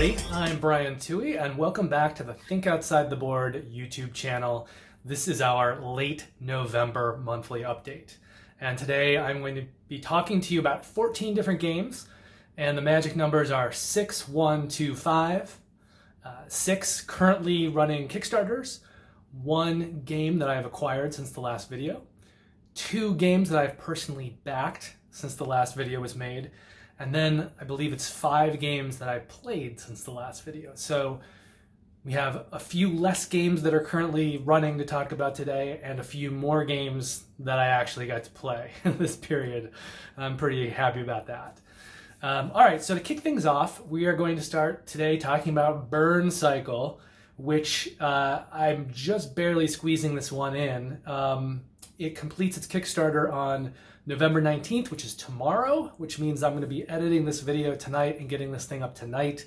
everybody, I'm Brian Toohey, and welcome back to the Think Outside the Board YouTube channel. This is our late November monthly update. And today I'm going to be talking to you about 14 different games, and the magic numbers are 6, 1, 2, 5, 6 currently running Kickstarters, 1 game that I have acquired since the last video, 2 games that I've personally backed since the last video was made, and then I believe it's 5 games that I've played since the last video. So we have a few less games that are currently running to talk about today, and a few more games that I actually got to play in this period. I'm pretty happy about that. All right, so to kick things off, we are going to start today talking about Burncycle, which I'm just barely squeezing this one in. It completes its Kickstarter on November 19th, which is tomorrow, which means I'm going to be editing this video tonight and getting this thing up tonight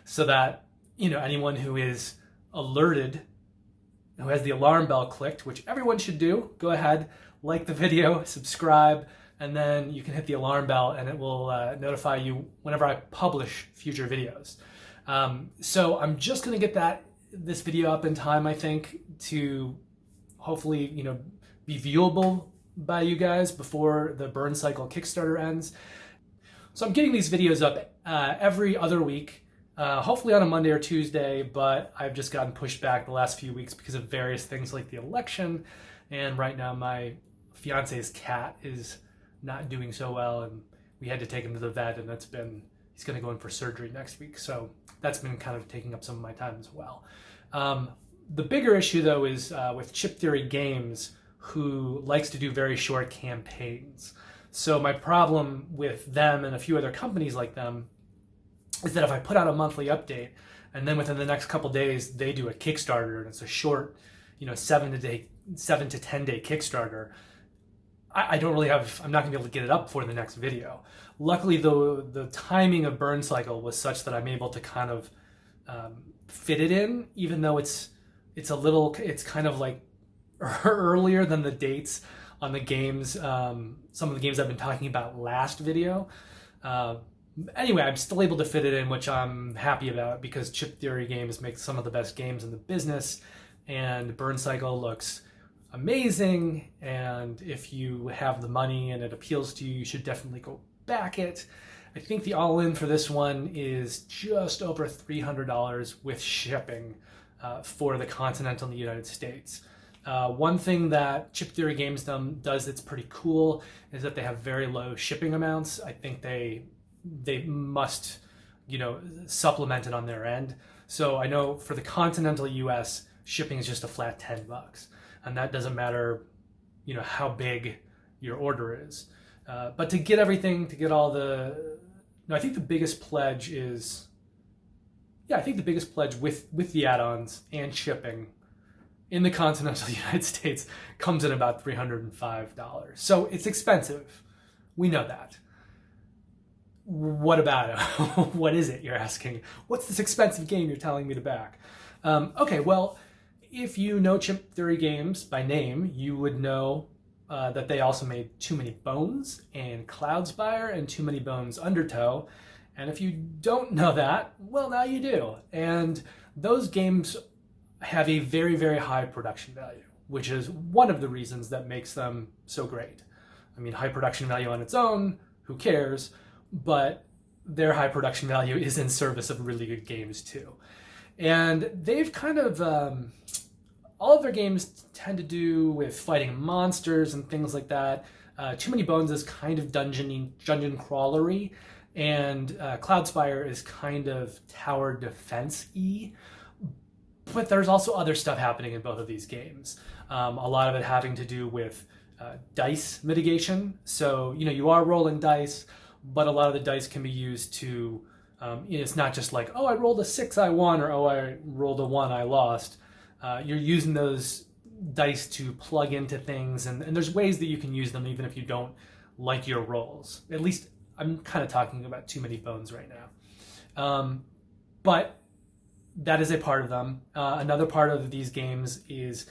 so that, you know, anyone who is alerted, who has the alarm bell clicked, which everyone should do, go ahead, like the video, subscribe, and then you can hit the alarm bell and it will notify you whenever I publish future videos. So I'm just going to get this video up in time, I think, to hopefully, you know, be viewable by you guys before the Burncycle Kickstarter ends. So I'm getting these videos up every other week, hopefully on a Monday or Tuesday, but I've just gotten pushed back the last few weeks because of various things like the election, and right now my fiance's cat is not doing so well, and we had to take him to the vet, and he's going to go in for surgery next week, so that's been kind of taking up some of my time as well. The bigger issue though is with Chip Theory Games, who likes to do very short campaigns. So my problem with them and a few other companies like them is that if I put out a monthly update and then within the next couple days they do a Kickstarter and it's a short, you know, 7 to 10 day Kickstarter, I'm not gonna be able to get it up for the next video. Luckily though, the timing of Burncycle was such that I'm able to kind of fit it in, even though it's kind of like earlier than the dates on the games, some of the games I've been talking about last video. Anyway, I'm still able to fit it in, which I'm happy about because Chip Theory Games make some of the best games in the business, and Burncycle looks amazing, and if you have the money and it appeals to you, you should definitely go back it. I think the all-in for this one is just over $300 with shipping for the continental in the United States. One thing that Chip Theory Games does that's pretty cool is that they have very low shipping amounts. I think they must, you know, supplement it on their end. So I know for the continental US, shipping is just a flat $10, and that doesn't matter, you know, how big your order is. But to get everything, I think the biggest pledge is, with the add-ons and shipping in the continental United States comes in about $305. So it's expensive. We know that. What about it? What is it, you're asking? What's this expensive game you're telling me to back? Okay, well, if you know Chip Theory Games by name, you would know that they also made Too Many Bones and Cloudspire and Too Many Bones Undertow. And if you don't know that, well, now you do. And those games have a very, very high production value, which is one of the reasons that makes them so great. I mean, high production value on its own, who cares? But their high production value is in service of really good games too. And they've kind of, all of their games tend to do with fighting monsters and things like that. Too Many Bones is kind of dungeon crawlery, and Cloudspire is kind of tower defense-y. But there's also other stuff happening in both of these games. A lot of it having to do with dice mitigation. So, you know, you are rolling dice, but a lot of the dice can be used to, you know, it's not just like, oh, I rolled a 6, I won, or oh, I rolled a 1, I lost. You're using those dice to plug into things, and there's ways that you can use them even if you don't like your rolls. At least I'm kind of talking about Too Many Bones right now. But that is a part of them. Another part of these games is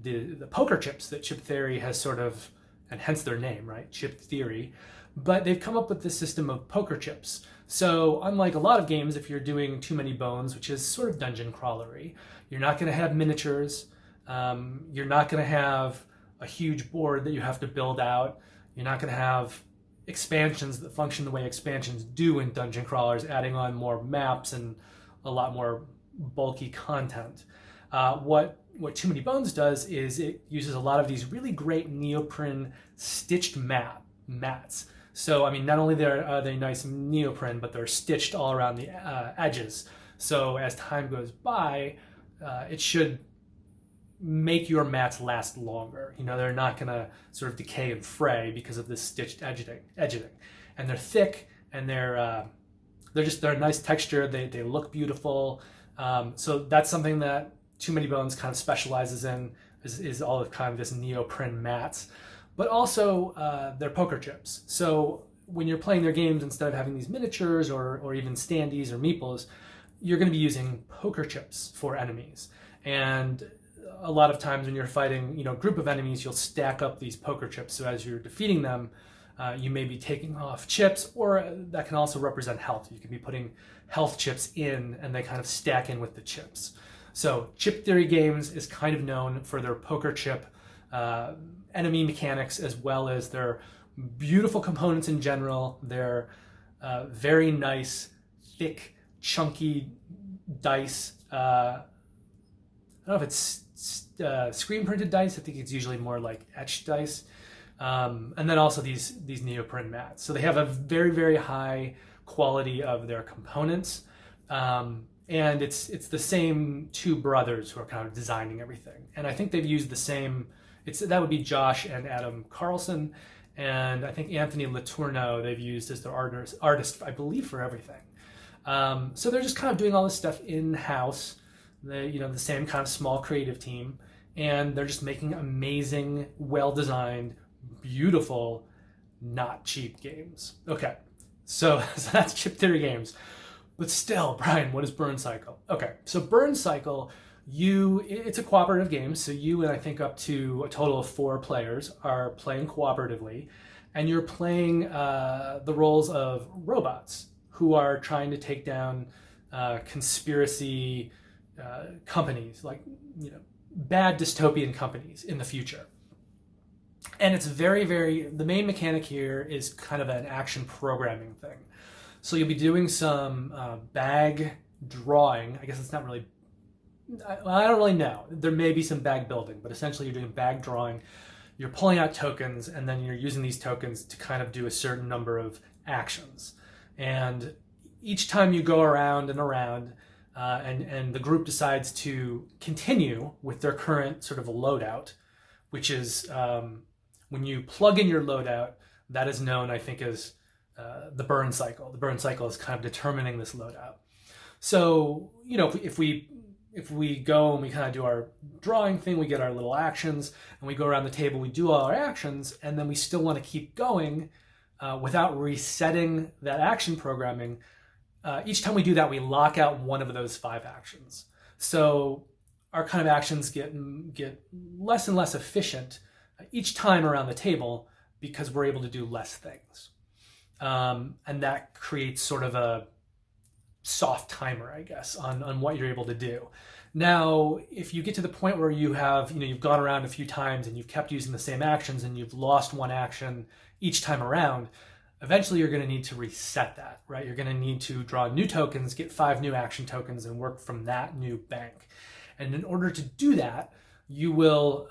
the poker chips that Chip Theory has sort of, and hence their name, right? Chip Theory. But they've come up with this system of poker chips. So unlike a lot of games, if you're doing Too Many Bones, which is sort of dungeon crawlery, you're not going to have miniatures. You're not going to have a huge board that you have to build out. You're not going to have expansions that function the way expansions do in dungeon crawlers, adding on more maps and a lot more bulky content. What Too Many Bones does is it uses a lot of these really great neoprene stitched mats. So, I mean, not only are they nice neoprene, but they're stitched all around the edges. So as time goes by, it should make your mats last longer. You know, they're not going to sort of decay and fray because of this stitched edging. And they're thick, and they're a nice texture. They look beautiful. So that's something that Too Many Bones kind of specializes in, is all of kind of this neoprene mats. But also they're poker chips. So when you're playing their games, instead of having these miniatures or even standees or meeples, you're going to be using poker chips for enemies. And a lot of times when you're fighting, a group of enemies, you'll stack up these poker chips. So as you're defeating them, you may be taking off chips, or that can also represent health. You can be putting health chips in, and they kind of stack in with the chips. So Chip Theory Games is kind of known for their poker chip enemy mechanics, as well as their beautiful components in general. They're very nice, thick, chunky dice. I don't know if it's screen printed dice. I think it's usually more like etched dice. And then also these neoprene mats. So they have a very, very high quality of their components. And it's the same two brothers who are kind of designing everything. And I think they've used the same, that would be Josh and Adam Carlson. And I think Anthony Letourneau they've used as their artist, I believe, for everything. So they're just kind of doing all this stuff in-house. The same kind of small creative team, and they're just making amazing, well-designed, beautiful, not cheap games. Okay, so that's Chip Theory Games. But still, Brian, what is burncycle? Okay, so burncycle, it's a cooperative game, so you and I think up to a total of 4 players are playing cooperatively, and you're playing the roles of robots who are trying to take down conspiracy companies, like bad dystopian companies in the future. And it's the main mechanic here is kind of an action programming thing. So you'll be doing some bag drawing. I guess it's not really, I don't really know. There may be some bag building, but essentially you're doing bag drawing. You're pulling out tokens, and then you're using these tokens to kind of do a certain number of actions. And each time you go around and around, and the group decides to continue with their current sort of a loadout, which is when you plug in your loadout, that is known, I think, as the burn cycle. The burn cycle is kind of determining this loadout. So, if we go and we kind of do our drawing thing, we get our little actions, and we go around the table, we do all our actions, and then we still want to keep going without resetting that action programming. Each time we do that, we lock out one of those 5 actions. So our kind of actions get less and less efficient each time around the table because we're able to do less things. And that creates sort of a soft timer, I guess, on what you're able to do. Now, if you get to the point where you have, you've gone around a few times and you've kept using the same actions and you've lost one action each time around, eventually you're going to need to reset that, right? You're going to need to draw new tokens, get 5 new action tokens, and work from that new bank. And in order to do that, you will,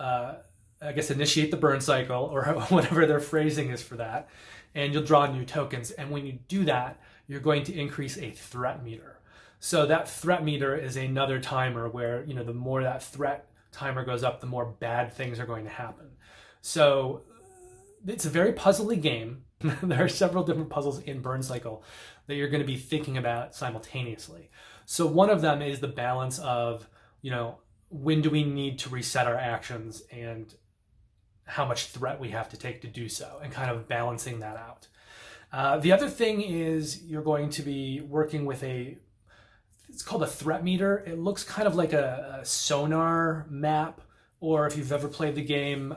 initiate the burn cycle, or whatever their phrasing is for that, and you'll draw new tokens. And when you do that, you're going to increase a threat meter. So that threat meter is another timer where, the more that threat timer goes up, the more bad things are going to happen. So it's a very puzzly game. There are several different puzzles in Burn Cycle that you're going to be thinking about simultaneously. So one of them is the balance of, when do we need to reset our actions and how much threat we have to take to do so, and kind of balancing that out. The other thing is you're going to be working with it's called a threat meter. It looks kind of like a sonar map, or if you've ever played the game,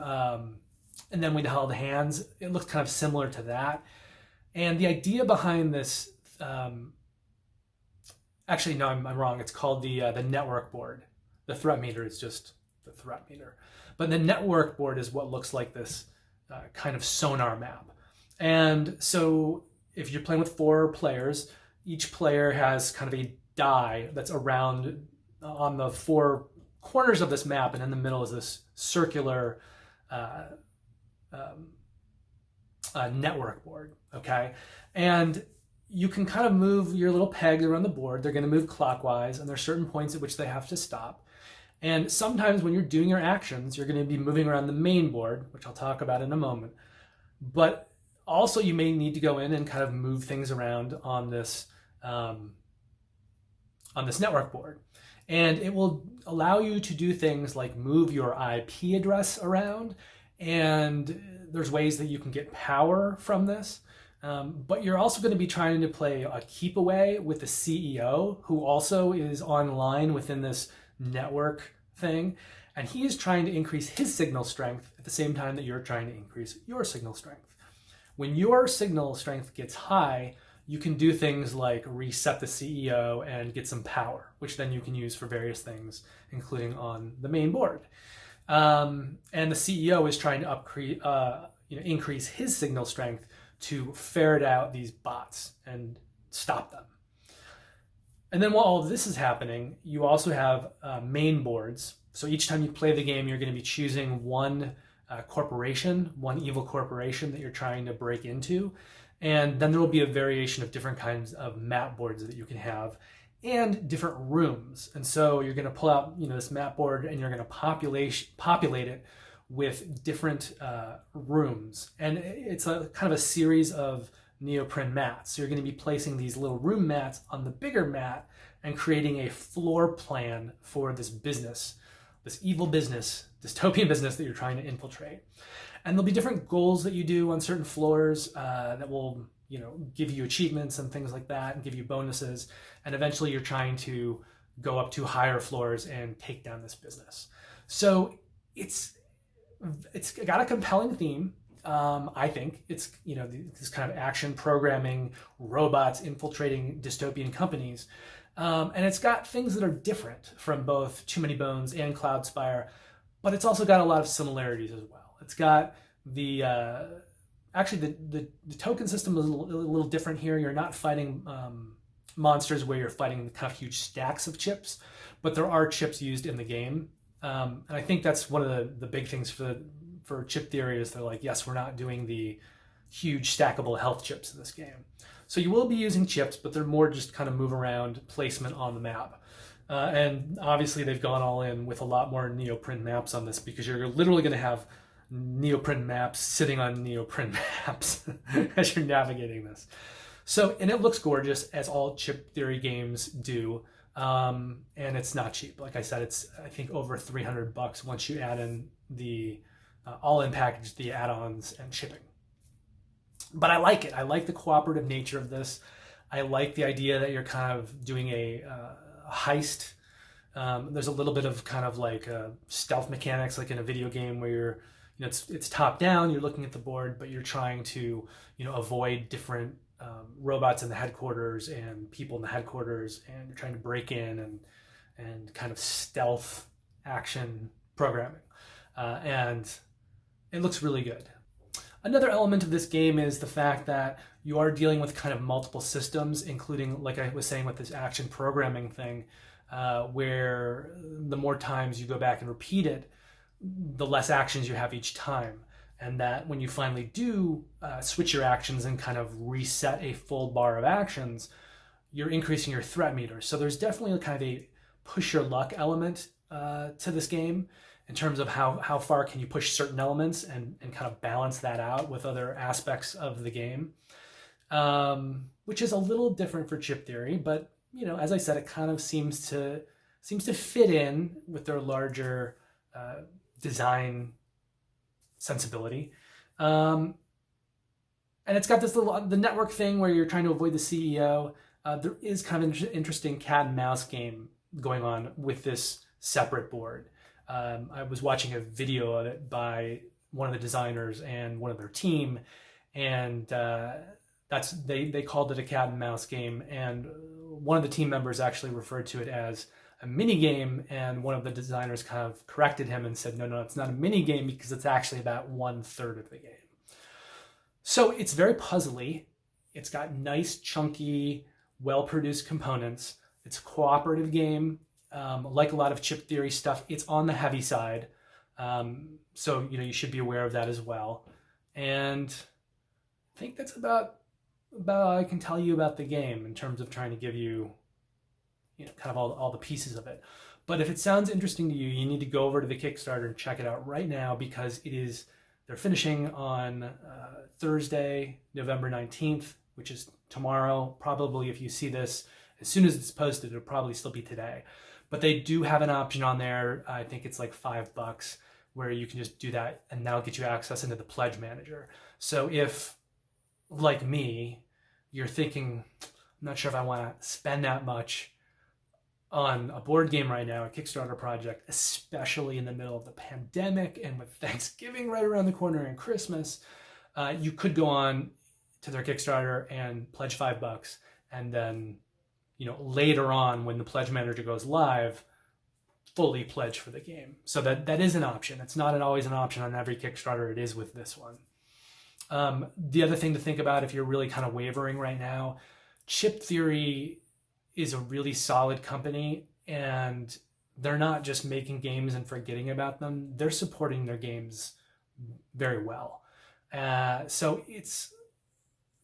And Then We Held Hands, it looks kind of similar to that. And the idea behind this actually, no, I'm wrong. It's called the network board. The threat meter is just the threat meter. But the network board is what looks like this kind of sonar map. And so if you're playing with 4 players, each player has kind of a die that's around on the 4 corners of this map, and in the middle is this circular network board, okay? And you can kind of move your little pegs around the board. They're going to move clockwise, and there's certain points at which they have to stop. And sometimes when you're doing your actions, you're going to be moving around the main board, which I'll talk about in a moment. But also you may need to go in and kind of move things around on this network board. And it will allow you to do things like move your IP address around, and there's ways that you can get power from this. But you're also going to be trying to play a keep away with the CEO, who also is online within this network thing. And he is trying to increase his signal strength at the same time that you're trying to increase your signal strength. When your signal strength gets high, you can do things like reset the CEO and get some power, which then you can use for various things, including on the main board. And the CEO is trying to increase his signal strength to ferret out these bots and stop them. And then while all of this is happening, you also have main boards. So each time you play the game, you're going to be choosing one corporation, one evil corporation that you're trying to break into. And then there will be a variation of different kinds of map boards that you can have and different rooms. And so you're going to pull out this map board, and you're going to populate it with different rooms. And it's a kind of a series of neoprene mats. So you're going to be placing these little room mats on the bigger mat and creating a floor plan for this business, this evil business, dystopian business that you're trying to infiltrate. And there'll be different goals that you do on certain floors that will, give you achievements and things like that, and give you bonuses. And eventually you're trying to go up to higher floors and take down this business. So it's got a compelling theme. I think it's, this kind of action programming, robots infiltrating dystopian companies. And it's got things that are different from both Too Many Bones and Cloudspire, but it's also got a lot of similarities as well. It's got the token system is a little different here. You're not fighting monsters where you're fighting kind of huge stacks of chips, but there are chips used in the game. And I think that's one of the big things for chip theory is they're like, yes, we're not doing the huge stackable health chips in this game. So you will be using chips, but they're more just kind of move around placement on the map. And obviously they've gone all in with a lot more neoprene maps on this, because you're literally going to have neoprene maps sitting on neoprene maps as you're navigating this. So, and it looks gorgeous, as all chip theory games do. And it's not cheap. Like I said, it's, I think, over $300 once you add in the all-in package, the add-ons and shipping. But I like it. I like the cooperative nature of this. I like the idea that you're kind of doing a heist. There's a little bit of kind of like stealth mechanics, like in a video game where you're, it's top down, you're looking at the board, but you're trying to, avoid different robots in the headquarters and people in the headquarters, and you're trying to break in and kind of stealth action programming. And it looks really good. Another element of this game is the fact that you are dealing with kind of multiple systems, including, like I was saying, with this action programming thing, where the more times you go back and repeat it, the less actions you have each time. And that when you finally do switch your actions and kind of reset a full bar of actions, you're increasing your threat meter. So there's definitely kind of a push your luck element to this game, in terms of how far can you push certain elements and kind of balance that out with other aspects of the game, which is a little different for chip theory. But, as I said, it kind of seems to fit in with their larger design sensibility. And it's got this the network thing where you're trying to avoid the CEO. There is kind of an interesting cat and mouse game going on with this separate board. I was watching a video of it by one of the designers and one of their team, and they called it a cat and mouse game, and one of the team members actually referred to it as a mini game, and one of the designers kind of corrected him and said, no, it's not a mini game because it's actually about 1/3 of the game. So it's very puzzly. It's got nice, chunky, well-produced components. It's a cooperative game. Like a lot of chip theory stuff, it's on the heavy side. So, you should be aware of that as well. And I think that's about all I can tell you about the game in terms of trying to give you, kind of all the pieces of it. But if it sounds interesting to you, you need to go over to the Kickstarter and check it out right now, because they're finishing on Thursday, November 19th, which is tomorrow. Probably if you see this, as soon as it's posted, it'll probably still be today. But they do have an option on there. I think it's like $5, where you can just do that, and that'll get you access into the pledge manager. So if, like me, you're thinking, I'm not sure if I want to spend that much on a board game right now, a Kickstarter project, especially in the middle of the pandemic and with Thanksgiving right around the corner and Christmas, you could go on to their Kickstarter and pledge $5, and then, later on when the pledge manager goes live, fully pledge for the game. So that is an option. It's not always an option on every Kickstarter. It is with this one. The other thing to think about if you're really kind of wavering right now, Chip Theory is a really solid company, and they're not just making games and forgetting about them. They're supporting their games very well. So it's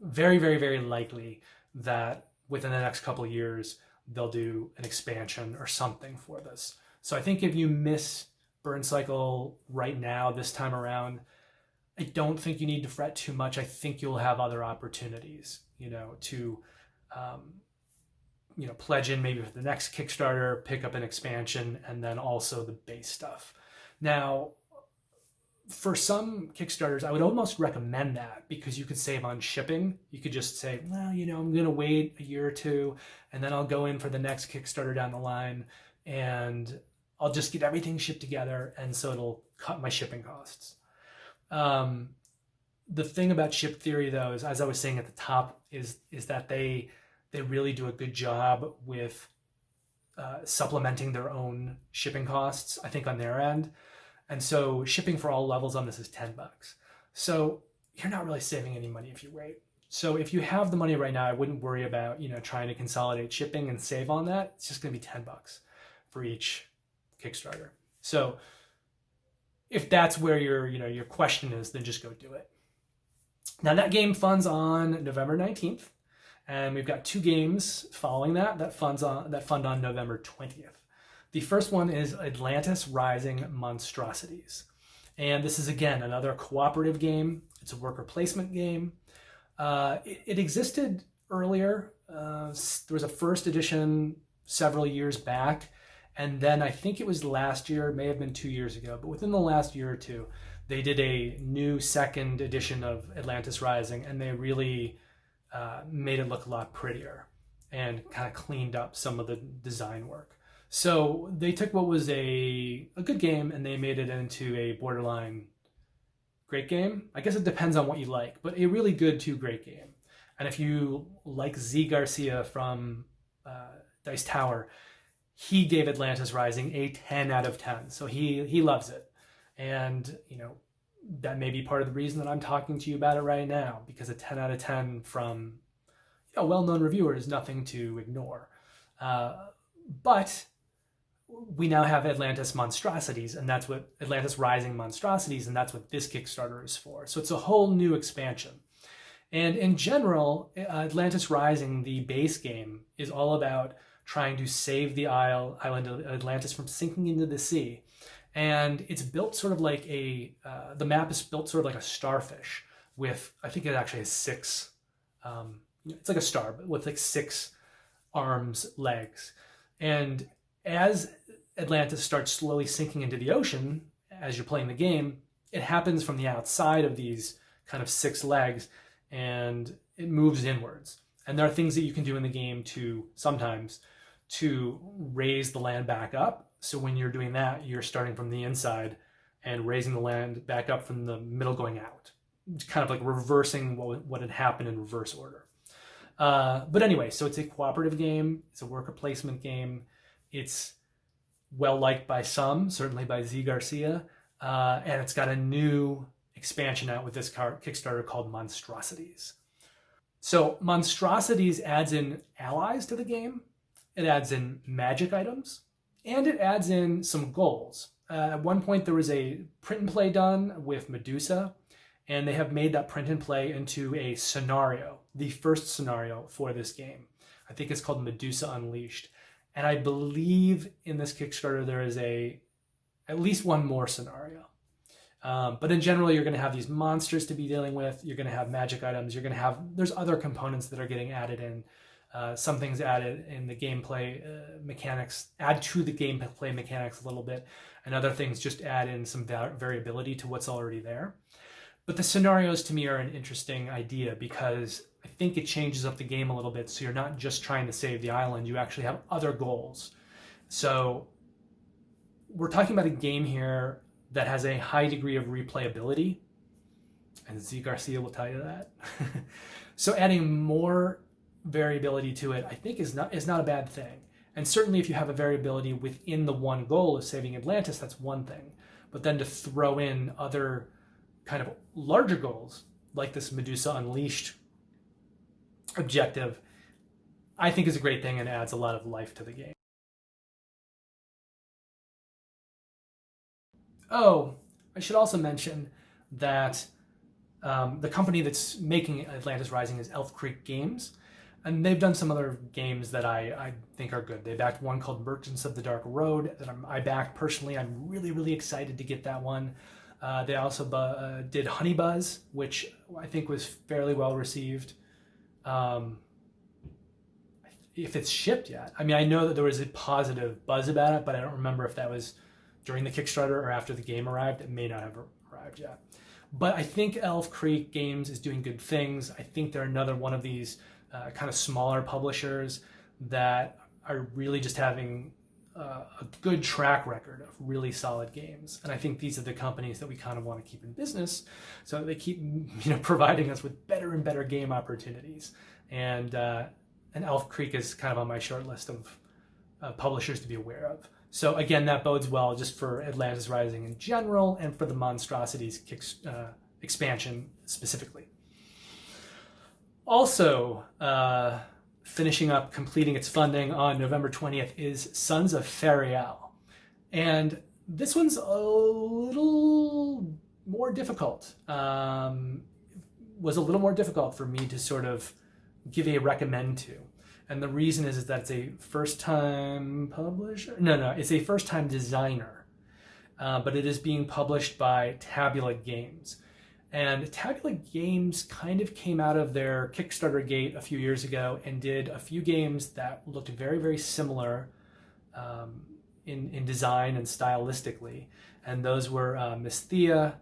very, very, very likely that within the next couple of years, they'll do an expansion or something for this. So I think if you miss Burncycle right now, this time around, I don't think you need to fret too much. I think you'll have other opportunities, to pledge in maybe for the next Kickstarter, pick up an expansion, and then also the base stuff. Now, for some Kickstarters, I would almost recommend that, because you could save on shipping. You could just say, well, I'm going to wait a year or two, and then I'll go in for the next Kickstarter down the line, and I'll just get everything shipped together, and so it'll cut my shipping costs. The thing about Chip Theory, though, is, as I was saying at the top, is that they really do a good job with supplementing their own shipping costs, I think, on their end. And so shipping for all levels on this is $10. So you're not really saving any money if you wait. So if you have the money right now, I wouldn't worry about, trying to consolidate shipping and save on that. It's just going to be $10 for each Kickstarter. So if that's where your question is, then just go do it. Now, that game funds on November 19th, and we've got 2 games following that fund on November 20th. The first one is Atlantis Rising Monstrosities. And this is, again, another cooperative game. It's a worker placement game. It existed earlier. There was a first edition several years back. And then I think it was last year, it may have been 2 years ago, but within the last year or two, they did a new second edition of Atlantis Rising, and they really made it look a lot prettier and kind of cleaned up some of the design work. So they took what was a good game and they made it into a borderline great game. I guess it depends on what you like, but a really good to great game. And if you like Z Garcia from Dice Tower, he gave Atlantis Rising a 10 out of 10. So he loves it. And, that may be part of the reason that I'm talking to you about it right now, because a 10 out of 10 from a well-known reviewer is nothing to ignore. But we now have Atlantis Monstrosities, and that's what Atlantis Rising Monstrosities, and that's what this Kickstarter is for. So it's a whole new expansion. And in general, Atlantis Rising, the base game, is all about trying to save the island of Atlantis from sinking into the sea. And it's built sort of like the map is built sort of like a starfish with, I think it actually has 6, it's like a star, but with like 6 arms, legs. And as Atlantis starts slowly sinking into the ocean, as you're playing the game, it happens from the outside of these kind of 6 legs, and it moves inwards. And there are things that you can do in the game sometimes to raise the land back up. So when you're doing that, you're starting from the inside and raising the land back up from the middle going out. kind of like reversing what had happened in reverse order. But anyway, so it's a cooperative game. It's a worker placement game. It's well liked by some, certainly by Z Garcia, and it's got a new expansion out with this Kickstarter called Monstrosities. So Monstrosities adds in allies to the game, it adds in magic items, and it adds in some goals. At one point there was a print and play done with Medusa, and they have made that print and play into a scenario, the first scenario for this game. I think it's called Medusa Unleashed. And I believe in this Kickstarter there is at least one more scenario. But in general, you're going to have these monsters to be dealing with. You're going to have magic items. You're going to have, there's other components that are getting added in. Some things added in the gameplay mechanics, add to the gameplay mechanics a little bit, and other things just add in some variability to what's already there. But the scenarios to me are an interesting idea because I think it changes up the game a little bit. So you're not just trying to save the island, you actually have other goals. So we're talking about a game here that has a high degree of replayability, and Z Garcia will tell you that. So adding more variability to it, I think is not a bad thing. And certainly if you have a variability within the one goal of saving Atlantis, that's one thing. But then to throw in other kind of larger goals, like this Medusa Unleashed objective, I think is a great thing and adds a lot of life to the game. Oh, I should also mention that the company that's making Atlantis Rising is Elf Creek Games, and they've done some other games that I think are good. They backed one called Merchants of the Dark Road that I backed personally. I'm really, really excited to get that one. They also did Honey Buzz, which I think was fairly well received. If it's shipped yet. I mean, I know that there was a positive buzz about it, but I don't remember if that was during the Kickstarter or after the game arrived. It may not have arrived yet. But I think Elf Creek Games is doing good things. I think they're another one of these kind of smaller publishers that are really just having a good track record of really solid games. And I think these are the companies that we kind of want to keep in business, so that they keep providing us with better and better game opportunities. And Elf Creek is kind of on my short list of publishers to be aware of. So again, that bodes well just for Atlantis Rising in general and for the Monstrosities expansion specifically. Also, finishing up, completing its funding on November 20th is Sons of Faeriell. And this one's a little more difficult. Was a little more difficult for me to sort of give a recommend to. And the reason is that it's a first-time publisher. No, it's a first-time designer. But it is being published by Tabula Games. And Tabula Games kind of came out of their Kickstarter gate a few years ago and did a few games that looked very, very similar in design and stylistically. And those were Mysthia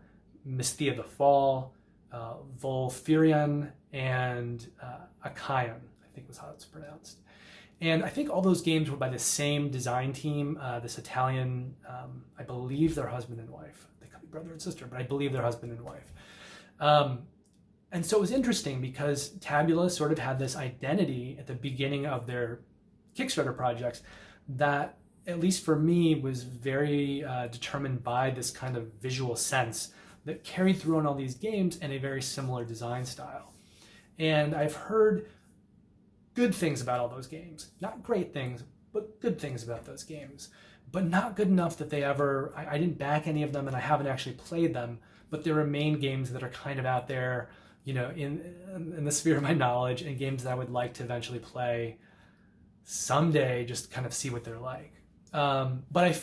the Fall, Volfirion, and Achaeon, I think was how it's pronounced. And I think all those games were by the same design team, this Italian, I believe they're husband and wife. They could be brother and sister, but I believe they're husband and wife. And so it was interesting because Tabula sort of had this identity at the beginning of their Kickstarter projects that, at least for me, was very determined by this kind of visual sense that carried through on all these games and a very similar design style. And I've heard good things about all those games. Not great things, but good things about those games. But not good enough that they ever, I didn't back any of them and I haven't actually played them, but they remain games that are kind of out there, in the sphere of my knowledge, and games that I would like to eventually play someday, just kind of see what they're like. But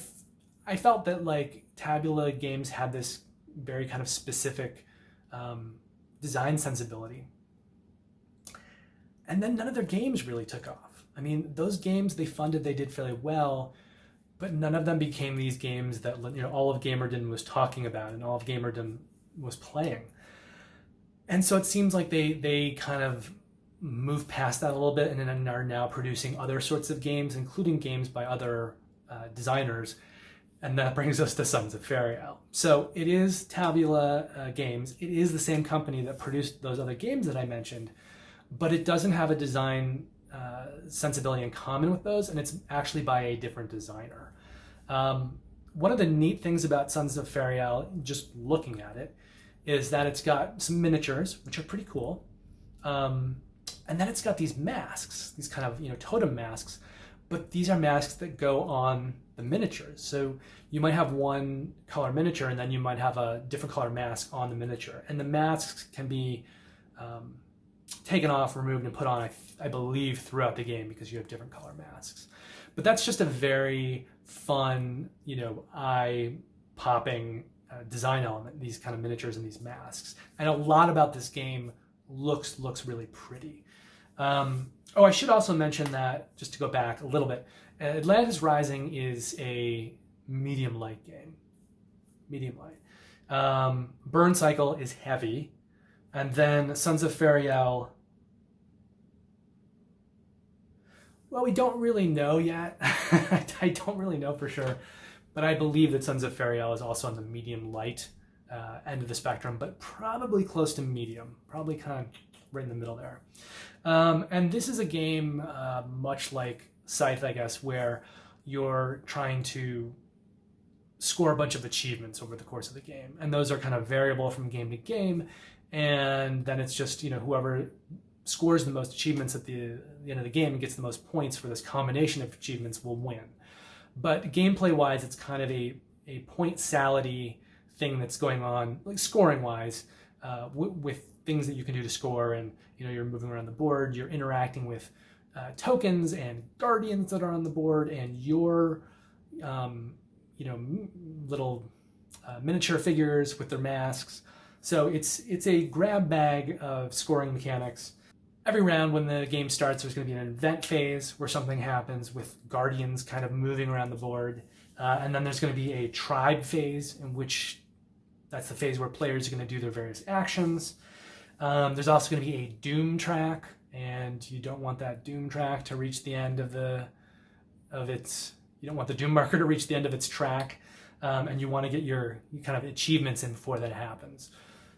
I felt that like Tabula Games had this very kind of specific design sensibility. And then none of their games really took off. I mean, those games they funded, they did fairly well, but none of them became these games that all of Gamerdon was talking about and all of Gamerdon was playing. And so it seems like they kind of moved past that a little bit and are now producing other sorts of games, including games by other designers. And that brings us to Sons of Faeriell. So it is Tabula Games. It is the same company that produced those other games that I mentioned, but it doesn't have a design sensibility in common with those, and it's actually by a different designer. One of the neat things about Sons of Faeriell, just looking at it, is that it's got some miniatures, which are pretty cool. And then it's got these masks, these kind of, totem masks, but these are masks that go on the miniatures. So you might have one color miniature and then you might have a different color mask on the miniature. And the masks can be taken off, removed, and put on, I believe, throughout the game because you have different color masks. But that's just a very fun, eye-popping design element, these kind of miniatures and these masks. And a lot about this game looks really pretty. I should also mention that, just to go back a little bit, Atlantis Rising is a medium light game. Medium light. Burncycle is heavy. And then Sons of Faeriell, well, we don't really know yet. I don't really know for sure. But I believe that Sons of Faeriell is also on the medium light end of the spectrum, but probably close to medium. Probably kind of right in the middle there. And this is a game much like Scythe, I guess, where you're trying to score a bunch of achievements over the course of the game. And those are kind of variable from game to game. And then it's just, whoever scores the most achievements at the end of the game and gets the most points for this combination of achievements will win. But gameplay-wise, it's kind of a point salad-y thing that's going on, like scoring-wise, with things that you can do to score. And, you're moving around the board, you're interacting with tokens and guardians that are on the board, and your, little miniature figures with their masks. So it's a grab bag of scoring mechanics. Every round when the game starts, there's going to be an event phase where something happens with guardians kind of moving around the board. And then there's going to be a tribe phase, in which that's the phase where players are going to do their various actions. There's also going to be a doom track, and you don't want that doom track to reach the end of its, you don't want the doom marker to reach the end of its track. And you want to get your kind of achievements in before that happens.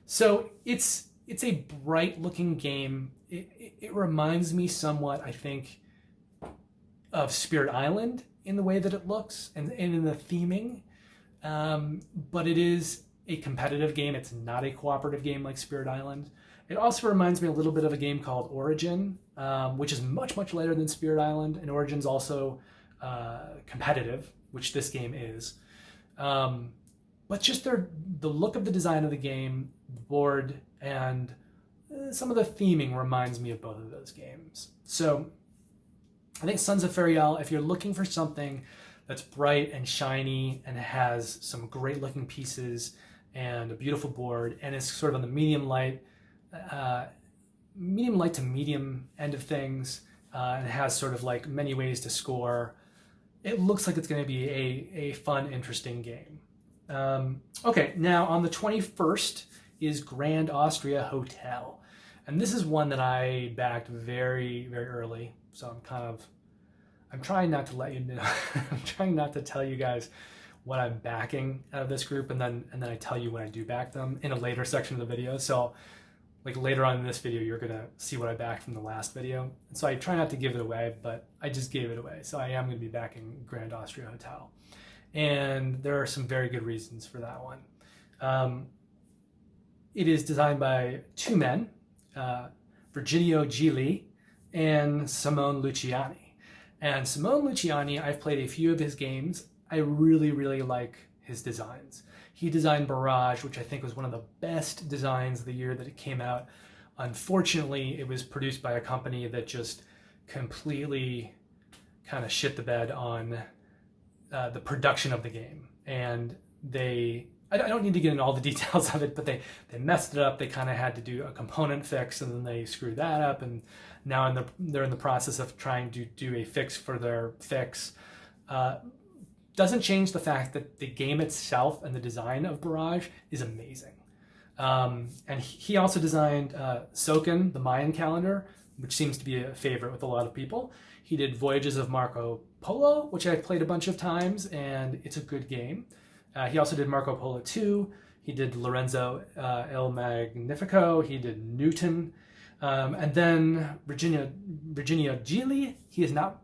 So it's a bright looking game. It reminds me somewhat, I think, of Spirit Island in the way that it looks and in the theming. But it is a competitive game. It's not a cooperative game like Spirit Island. It also reminds me a little bit of a game called Origin, which is much later than Spirit Island. And Origin's also competitive, which this game is. But just the look of the design of the game, the board, and some of the theming reminds me of both of those games. So I think Sons of Faeriell, if you're looking for something that's bright and shiny and has some great looking pieces and a beautiful board and is sort of on the medium light to medium end of things, and has sort of like many ways to score, it looks like it's going to be a fun, interesting game. Okay, now on the 21st is Grand Austria Hotel. And this is one that I backed very early. So I'm trying not to let you know, I'm trying not to tell you guys what I'm backing out of this group, and then I tell you when I do back them in a later section of the video. So like later on in this video, you're gonna see what I backed from the last video. And so I try not to give it away, but I just gave it away. So I am gonna be backing Grand Austria Hotel. And there are some very good reasons for that one. It is designed by two men, Virginio Gili and Simone Luciani. And Simone Luciani, I've played a few of his games. I really like his designs. He designed Barrage, which I think was one of the best designs of the year that it came out. Unfortunately, it was produced by a company that just completely kind of shit the bed on the production of the game. And I don't need to get into all the details of it, but they messed it up. They kind of had to do a component fix, and then they screwed that up. And now they're in the process of trying to do a fix for their fix. Doesn't change the fact that the game itself and the design of Barrage is amazing. And he also designed Soken, the Mayan calendar, which seems to be a favorite with a lot of people. He did Voyages of Marco Polo, which I've played a bunch of times, and it's a good game. He also did Marco Polo 2. He did Lorenzo Il Magnifico. He did Newton. And then Virginia Gili. He has not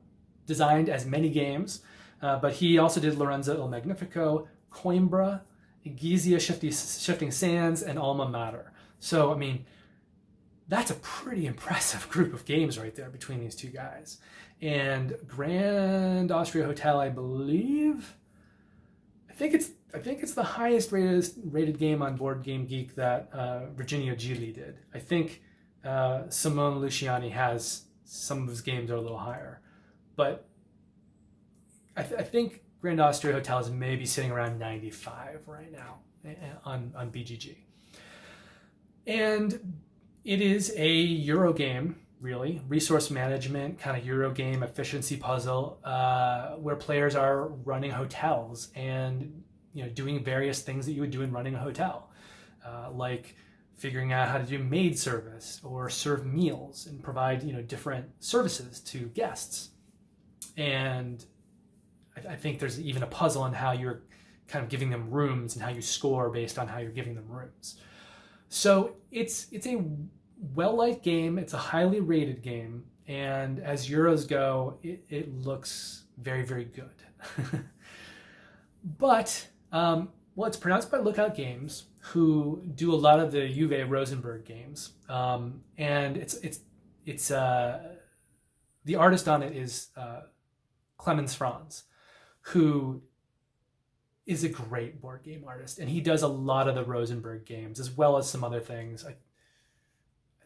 designed as many games, but he also did Lorenzo Il Magnifico, Coimbra, Gizia Shifting Sands, and Alma Mater. So, I mean, that's a pretty impressive group of games right there between these two guys. And Grand Austria Hotel, I believe, I think it's the highest rated game on Board Game Geek that Virginia Gili did. I think Simone Luciani has some of his games are a little higher, but I think Grand Austria Hotel is maybe sitting around 95 right now on BGG. And it is a Euro game, really, resource management, kind of Euro game efficiency puzzle, where players are running hotels and doing various things that you would do in running a hotel, like figuring out how to do maid service or serve meals and provide different services to guests. And I think there's even a puzzle on how you're kind of giving them rooms and how you score based on how you're giving them rooms. So it's a well-liked game. It's a highly rated game. And as Euros go, it looks very, very good. But, it's pronounced by Lookout Games, who do a lot of the Uwe Rosenberg games. And it's the artist on it is Clemens Franz, who is a great board game artist, and he does a lot of the Rosenberg games as well as some other things. I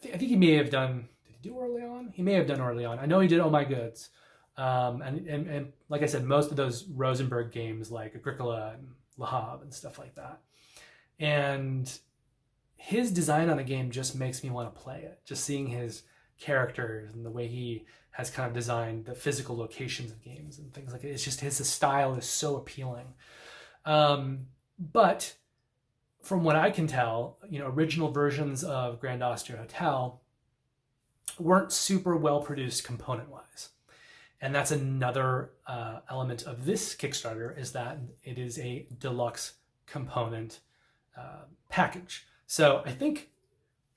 think he may have done. Did he do Orleans? He may have done Orleans. I know he did Oh My Goods, and like I said, most of those Rosenberg games like Agricola and Le Havre and stuff like that. And his design on a game just makes me want to play it. Just seeing his characters and the way he has kind of designed the physical locations of games and things like that. It's just his style is so appealing. But from what I can tell, original versions of Grand Austria Hotel weren't super well produced component-wise. And that's another element of this Kickstarter, is that it is a deluxe component package. So I think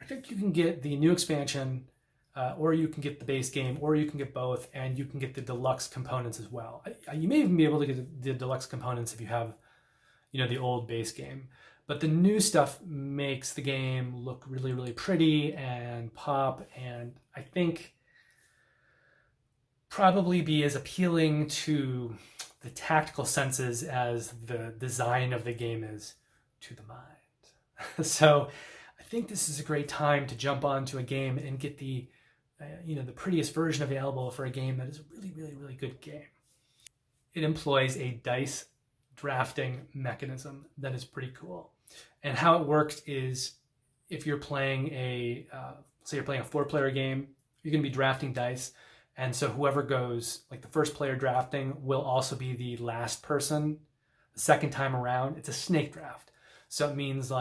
you can get the new expansion, or you can get the base game, or you can get both, and you can get the deluxe components as well. You may even be able to get the deluxe components if you have, the old base game. But the new stuff makes the game look really, really pretty and pop, and I think probably be as appealing to the tactical senses as the design of the game is to the mind. So I think this is a great time to jump onto a game and get the prettiest version available for a game that is a really, really, really good game. It employs a dice drafting mechanism that is pretty cool. And how it works is, if you're playing say you're playing a 4-player game, you're going to be drafting dice. And so whoever goes, like the first player drafting, will also be the last person the second time around. It's a snake draft. So it means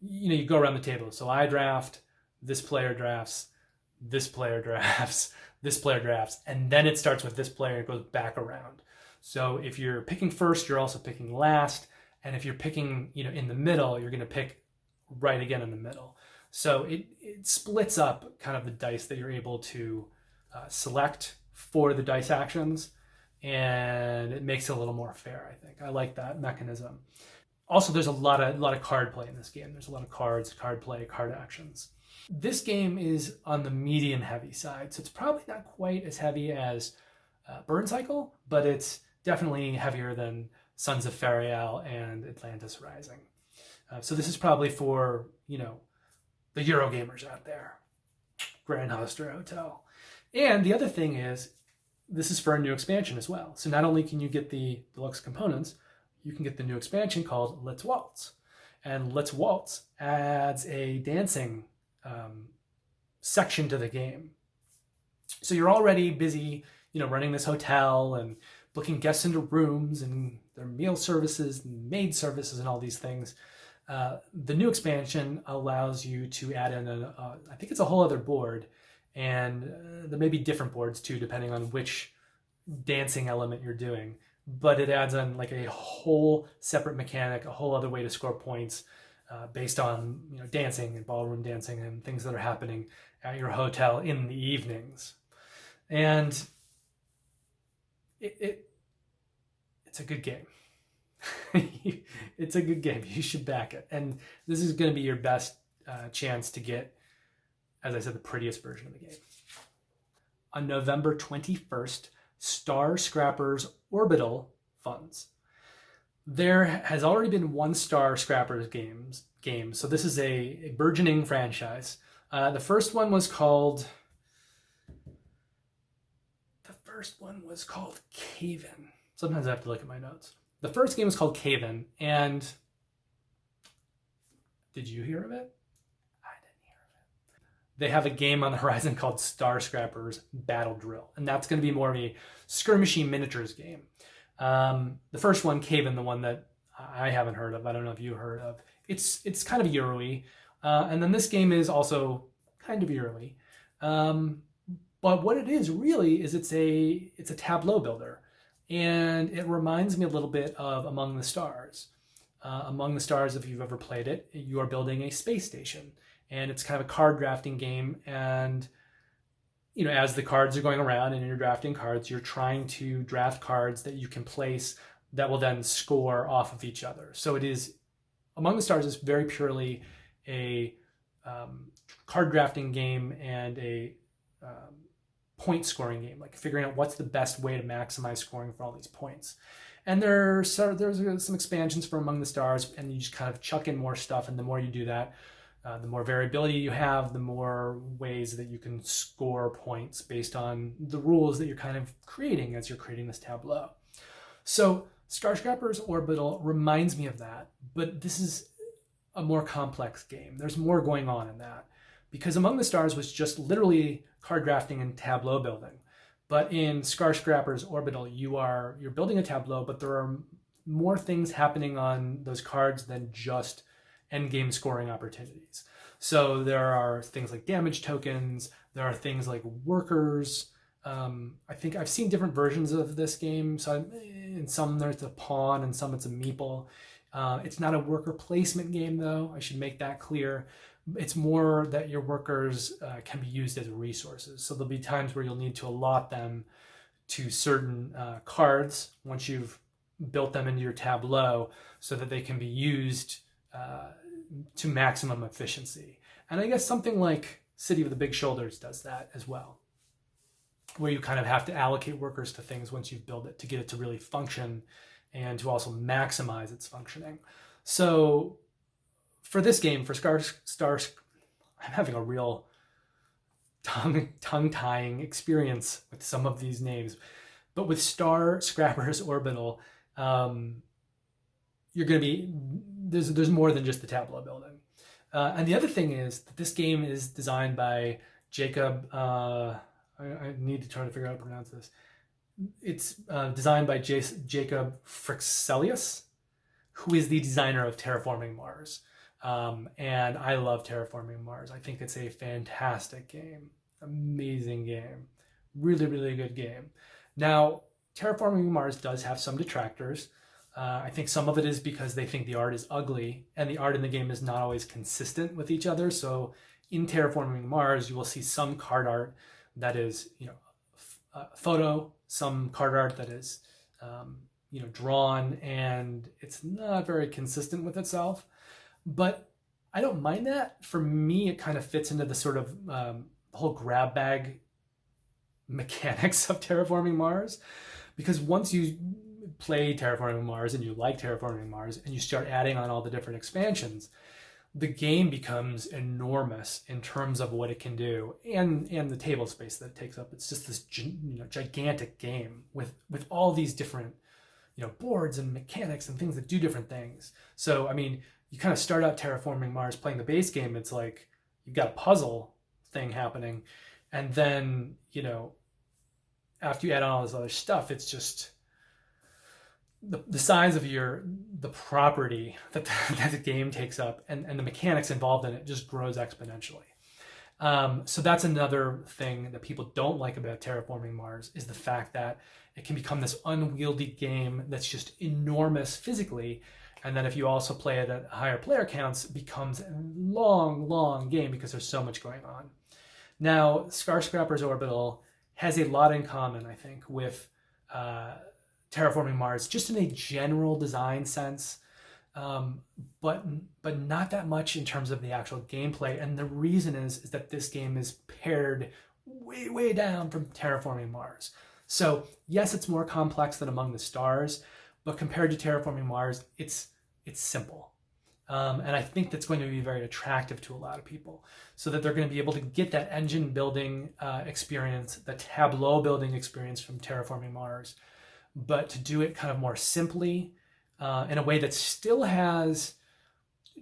you go around the table. So I draft, this player drafts, this player drafts, this player drafts, and then it starts with this player and it goes back around. So if you're picking first, you're also picking last. And if you're picking, in the middle, you're going to pick right again in the middle. So it splits up kind of the dice that you're able to select for the dice actions, and it makes it a little more fair, I think. I like that mechanism. Also, there's a lot of card play in this game. There's a lot of cards, card play, card actions. This game is on the medium heavy side, so it's probably not quite as heavy as Burncycle, but it's definitely heavier than Sons of Faeriell and Atlantis Rising. So this is probably for, the Eurogamers out there. Grand Austria Hotel. And the other thing is, this is for a new expansion as well. So not only can you get the deluxe components, you can get the new expansion called Let's Waltz. And Let's Waltz adds a dancing section to the game. So you're already busy, running this hotel and booking guests into rooms and their meal services and maid services and all these things. The new expansion allows you to add in I think it's a whole other board, And there may be different boards too, depending on which dancing element you're doing. But it adds on like a whole separate mechanic, a whole other way to score points based on dancing and ballroom dancing and things that are happening at your hotel in the evenings. And it's a good game. It's a good game. You should back it. And this is going to be your best chance to get, as I said, the prettiest version of the game. On November 21st, Star Scrappers Orbital funds. There has already been one Star Scrappers game. So this is a burgeoning franchise. The first one was called Cave-In. Sometimes I have to look at my notes. The first game was called Cave-In, and did you hear of it? I didn't hear of it. They have a game on the horizon called Star Scrappers Battle Drill, and that's going to be more of a skirmishy miniatures game. The first one, Cave-In, the one that I haven't heard of, I don't know if you heard of, it's kind of Euro-y, and then this game is also kind of Euro-y. But what it is really is it's a tableau builder. And it reminds me a little bit of Among the Stars. Among the Stars, if you've ever played it, you are building a space station. And it's kind of a card drafting game. And, as the cards are going around and you're drafting cards, you're trying to draft cards that you can place that will then score off of each other. So it is, Among the Stars is very purely a card drafting game and a point scoring game, like figuring out what's the best way to maximize scoring for all these points. And there's some expansions for Among the Stars, and you just kind of chuck in more stuff, and the more you do that, the more variability you have, the more ways that you can score points based on the rules that you're kind of creating as you're creating this tableau. So Star Scrappers Orbital reminds me of that, but this is a more complex game. There's more going on in that, because Among the Stars was just literally card drafting and tableau building. But in Star Scrappers Orbital, you're building a tableau, but there are more things happening on those cards than just endgame scoring opportunities. So there are things like damage tokens, there are things like workers. I think I've seen different versions of this game. So in some there's a pawn, and some it's a meeple. It's not a worker placement game, though. I should make that clear. It's more that your workers can be used as resources. So there'll be times where you'll need to allot them to certain cards once you've built them into your tableau, so that they can be used to maximum efficiency. And I guess something like City of the Big Shoulders does that as well, where you kind of have to allocate workers to things once you've built it to get it to really function and to also maximize its functioning. So for this game, for Star, I'm having a real tongue-tying experience with some of these names. But with Star Scrappers Orbital, you're going to be, there's more than just the tableau building. And the other thing is that this game is designed by Jacob, I need to try to figure out how to pronounce this. It's designed by Jacob Frixelius, who is the designer of Terraforming Mars. And I love Terraforming Mars. I think it's a fantastic game, amazing game, really, really good game. Now, Terraforming Mars does have some detractors. I think some of it is because they think the art is ugly, and the art in the game is not always consistent with each other. So in Terraforming Mars, you will see some card art that is, photo, some card art that is, drawn, and it's not very consistent with itself. But I don't mind that. For me, it kind of fits into the sort of whole grab bag mechanics of Terraforming Mars, because once you play Terraforming Mars and you like Terraforming Mars and you start adding on all the different expansions, the game becomes enormous in terms of what it can do and the table space that it takes up. It's just this gigantic game with all these different boards and mechanics and things that do different things. So I mean, you kind of start out Terraforming Mars playing the base game. It's like you've got a puzzle thing happening, and then after you add on all this other stuff, it's just the size of the property that the game takes up and the mechanics involved in it just grows exponentially. So that's another thing that people don't like about Terraforming Mars, is the fact that it can become this unwieldy game that's just enormous physically. And then if you also play it at higher player counts, it becomes a long, long game because there's so much going on. Now, Skyscraper's Orbital has a lot in common, I think, with Terraforming Mars, just in a general design sense, but not that much in terms of the actual gameplay. And the reason is that this game is pared way, way down from Terraforming Mars. So yes, it's more complex than Among the Stars, but compared to Terraforming Mars, it's simple. And I think that's going to be very attractive to a lot of people, so that they're going to be able to get that engine building experience, the Tableau building experience from Terraforming Mars, but to do it kind of more simply, in a way that still has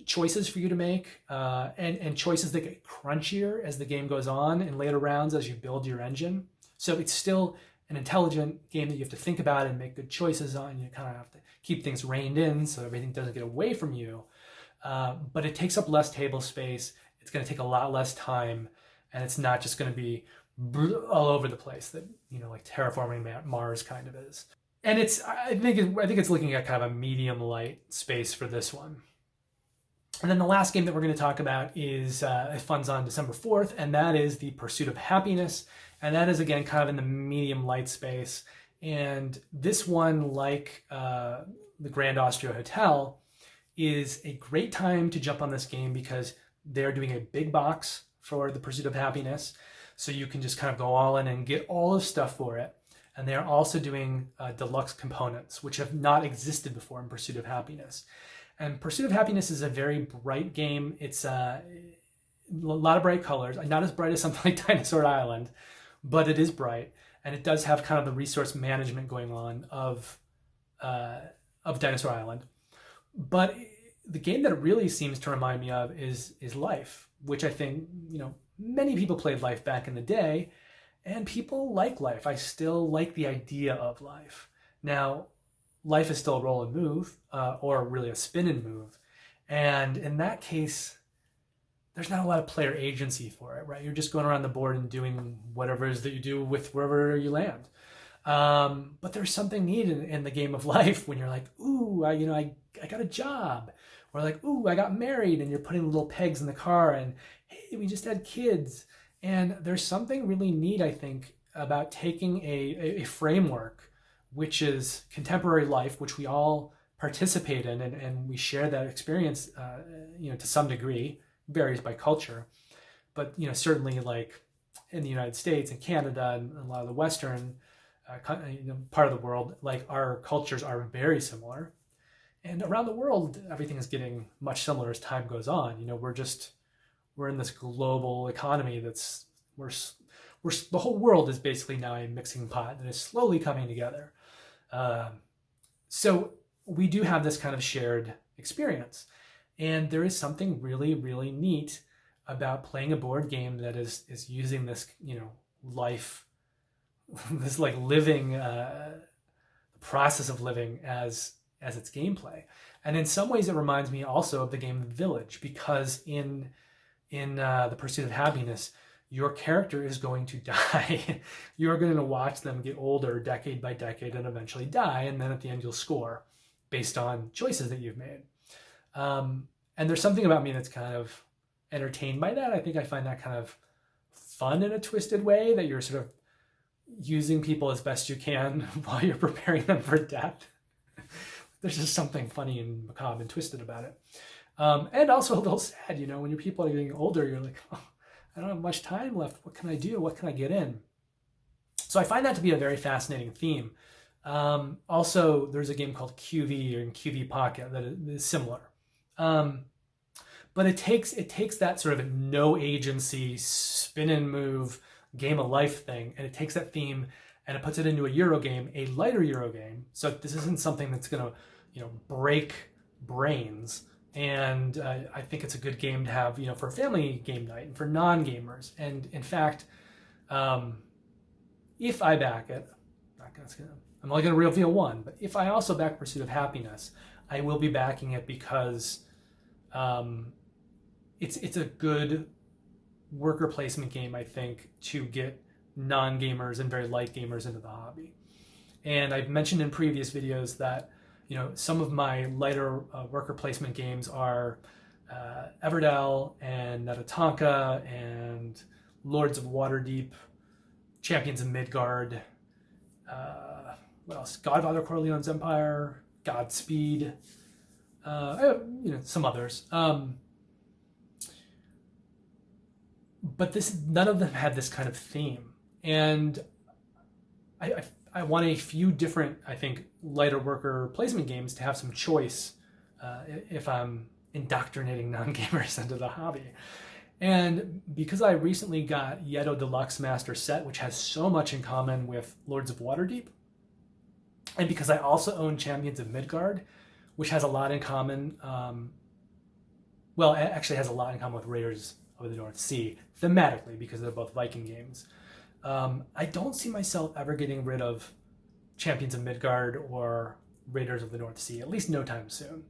choices for you to make, and choices that get crunchier as the game goes on in later rounds as you build your engine. So it's still an intelligent game that you have to think about and make good choices on. You kind of have to keep things reined in so everything doesn't get away from you. But it takes up less table space. It's going to take a lot less time, and it's not just going to be all over the place that, like Terraforming Mars kind of is. And I think it's looking at kind of a medium light space for this one. And then the last game that we're going to talk about is it funds on December 4th, and that is The Pursuit of Happiness. And that is, again, kind of in the medium light space. And this one, like the Grand Austria Hotel, is a great time to jump on this game because they're doing a big box for The Pursuit of Happiness. So you can just kind of go all in and get all the stuff for it. And they're also doing deluxe components, which have not existed before in Pursuit of Happiness. And Pursuit of Happiness is a very bright game. It's a lot of bright colors, not as bright as something like Dinosaur Island, but it is bright. And it does have kind of the resource management going on of Dinosaur Island. But the game that it really seems to remind me of is Life, which I think, many people played Life back in the day. And people like Life. I still like the idea of Life. Now, Life is still a roll and move, or really a spin and move. And in that case, there's not a lot of player agency for it, right? You're just going around the board and doing whatever it is that you do with wherever you land. But there's something neat in the game of Life when you're like, ooh, I got a job. Or like, ooh, I got married, and you're putting little pegs in the car, and hey, we just had kids. And there's something really neat, I think, about taking a framework, which is contemporary life, which we all participate in, and we share that experience, to some degree, varies by culture. But, certainly like in the United States and Canada and a lot of the Western part of the world, like our cultures are very similar. And around the world, everything is getting much similar as time goes on. We're in this global economy we're the whole world is basically now a mixing pot that is slowly coming together. So we do have this kind of shared experience, and there is something really, really neat about playing a board game that is using this, life, this like living, process of living as its gameplay. And in some ways, it reminds me also of the game Village, because in The Pursuit of Happiness, your character is going to die. You're going to watch them get older decade by decade and eventually die. And then at the end, you'll score based on choices that you've made. And there's something about me that's kind of entertained by that. I think I find that kind of fun in a twisted way, that you're sort of using people as best you can while you're preparing them for death. There's just something funny and macabre and twisted about it. And also a little sad, when your people are getting older, you're like, oh, I don't have much time left. What can I do? What can I get in? So I find that to be a very fascinating theme. Also, there's a game called QV, or QV Pocket, that is similar. But it takes that sort of no agency, spin and move, game of life thing, and it takes that theme and it puts it into a Euro game, a lighter Euro game. So this isn't something that's going to, break brains. And I think it's a good game to have, for a family game night and for non-gamers. And in fact, if I back it, I'm only going to reveal one, but if I also back Pursuit of Happiness, I will be backing it because it's a good worker placement game, I think, to get non-gamers and very light gamers into the hobby. And I've mentioned in previous videos that, you know, some of my lighter worker placement games are Eldervale and Netatonka and Lords of Waterdeep, Champions of Midgard, what else? Godfather Corleone's Empire, Godspeed, you know, some others. But none of them had this kind of theme. And I want a few different, I think, lighter worker placement games to have some choice if I'm indoctrinating non-gamers into the hobby. And because I recently got Yedo Deluxe Master Set, which has so much in common with Lords of Waterdeep, and because I also own Champions of Midgard, which has a lot in common, well, it actually has a lot in common with Raiders of the North Sea, thematically, because they're both Viking games. I don't see myself ever getting rid of Champions of Midgard or Raiders of the North Sea, at least no time soon.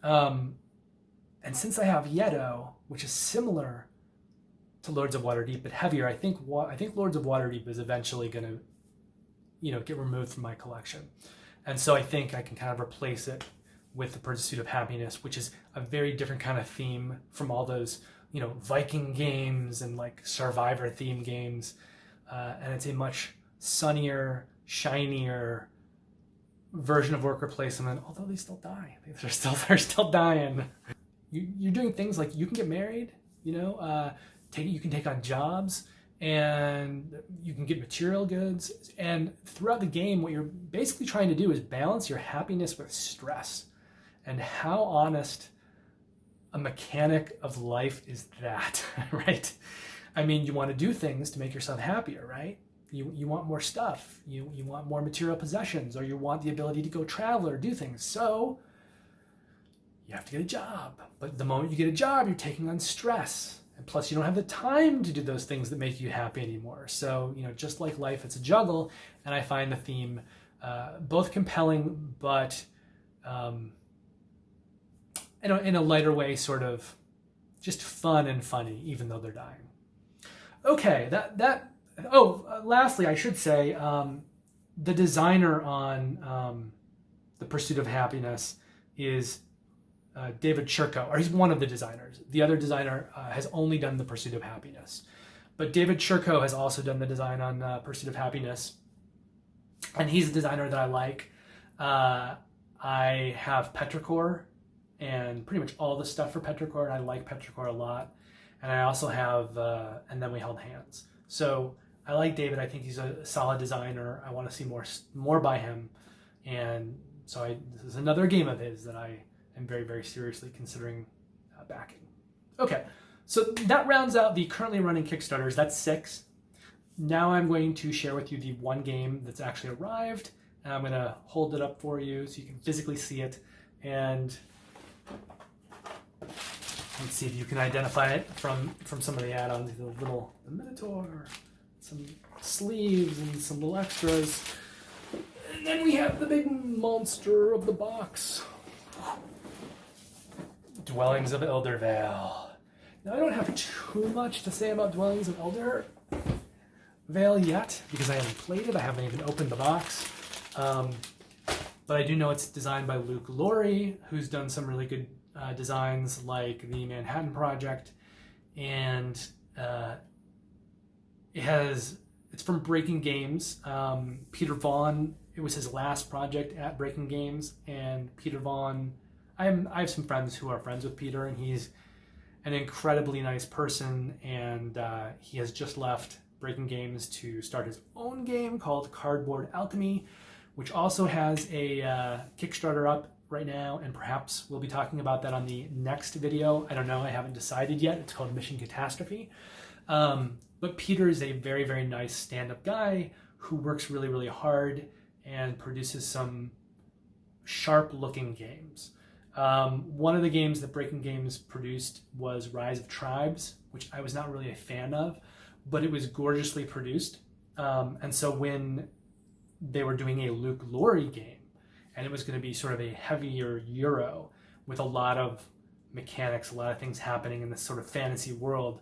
And since I have Yedo, which is similar to Lords of Waterdeep but heavier, I think Lords of Waterdeep is eventually going to, you know, get removed from my collection. And so I think I can kind of replace it with the Pursuit of Happiness, which is a very different kind of theme from all those, you know, Viking games and like Survivor theme games. And it's a much sunnier, shinier version of worker placement, although they still die. They're still dying. You're doing things like you can get married, you know, you can take on jobs, and you can get material goods. And throughout the game, what you're basically trying to do is balance your happiness with stress. And how honest a mechanic of life is that, right? I mean, you want to do things to make yourself happier, right? You want more stuff. You want more material possessions, or you want the ability to go travel or do things. So you have to get a job. But the moment you get a job, you're taking on stress. And plus, you don't have the time to do those things that make you happy anymore. So, you know, just like life, it's a juggle. And I find the theme both compelling, but in a lighter way, sort of just fun and funny, even though they're dying. Okay, lastly, I should say, the designer on The Pursuit of Happiness is David Churko, or he's one of the designers. The other designer has only done The Pursuit of Happiness. But David Churko has also done the design on Pursuit of Happiness. And he's a designer that I like. I have Petrichor and pretty much all the stuff for Petrichor. I like Petrichor a lot. And I also have And Then We Held Hands. So I like David. I think he's a solid designer. I want to see more by him. And so this is another game of his that I am very, very seriously considering backing. Okay, so that rounds out the currently running Kickstarters. That's 6. Now I'm going to share with you the one game that's actually arrived, and I'm going to hold it up for you so you can physically see it. And let's see if you can identify it from some of the add-ons, the Minotaur, some sleeves, and some little extras. And then we have the big monster of the box. Dwellings of Eldervale. Now, I don't have too much to say about Dwellings of Eldervale yet, because I haven't played it. I haven't even opened the box. But I do know it's designed by Luke Laurie, who's done some really good designs like the Manhattan Project. And it's from Breaking Games. Peter Vaughn, it was his last project at Breaking Games, and Peter Vaughn, I have some friends who are friends with Peter, and he's an incredibly nice person, and he has just left Breaking Games to start his own game called Cardboard Alchemy, which also has a Kickstarter up right now, and perhaps we'll be talking about that on the next video. I don't know, I haven't decided yet. It's called Mission Catastrophe. But Peter is a very, very nice stand-up guy who works really, really hard and produces some sharp-looking games. One of the games that Breaking Games produced was Rise of Tribes, which I was not really a fan of, but it was gorgeously produced. And so when they were doing a Luke Laurie game, and it was going to be sort of a heavier Euro with a lot of mechanics, a lot of things happening in this sort of fantasy world,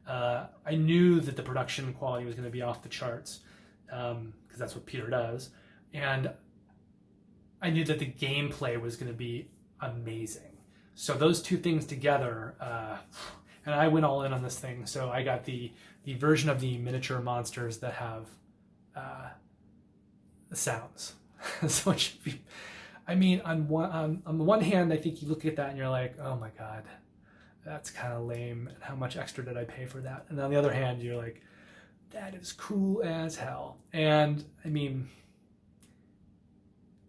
I knew that the production quality was going to be off the charts, because that's what Peter does, and I knew that the gameplay was going to be amazing. So those two things together, and I went all in on this thing. So I got the version of the miniature monsters that have sounds. So it should be, I mean, on the one hand, I think you look at that and you're like, oh my God, that's kind of lame. And how much extra did I pay for that? And on the other hand, you're like, that is cool as hell. And I mean,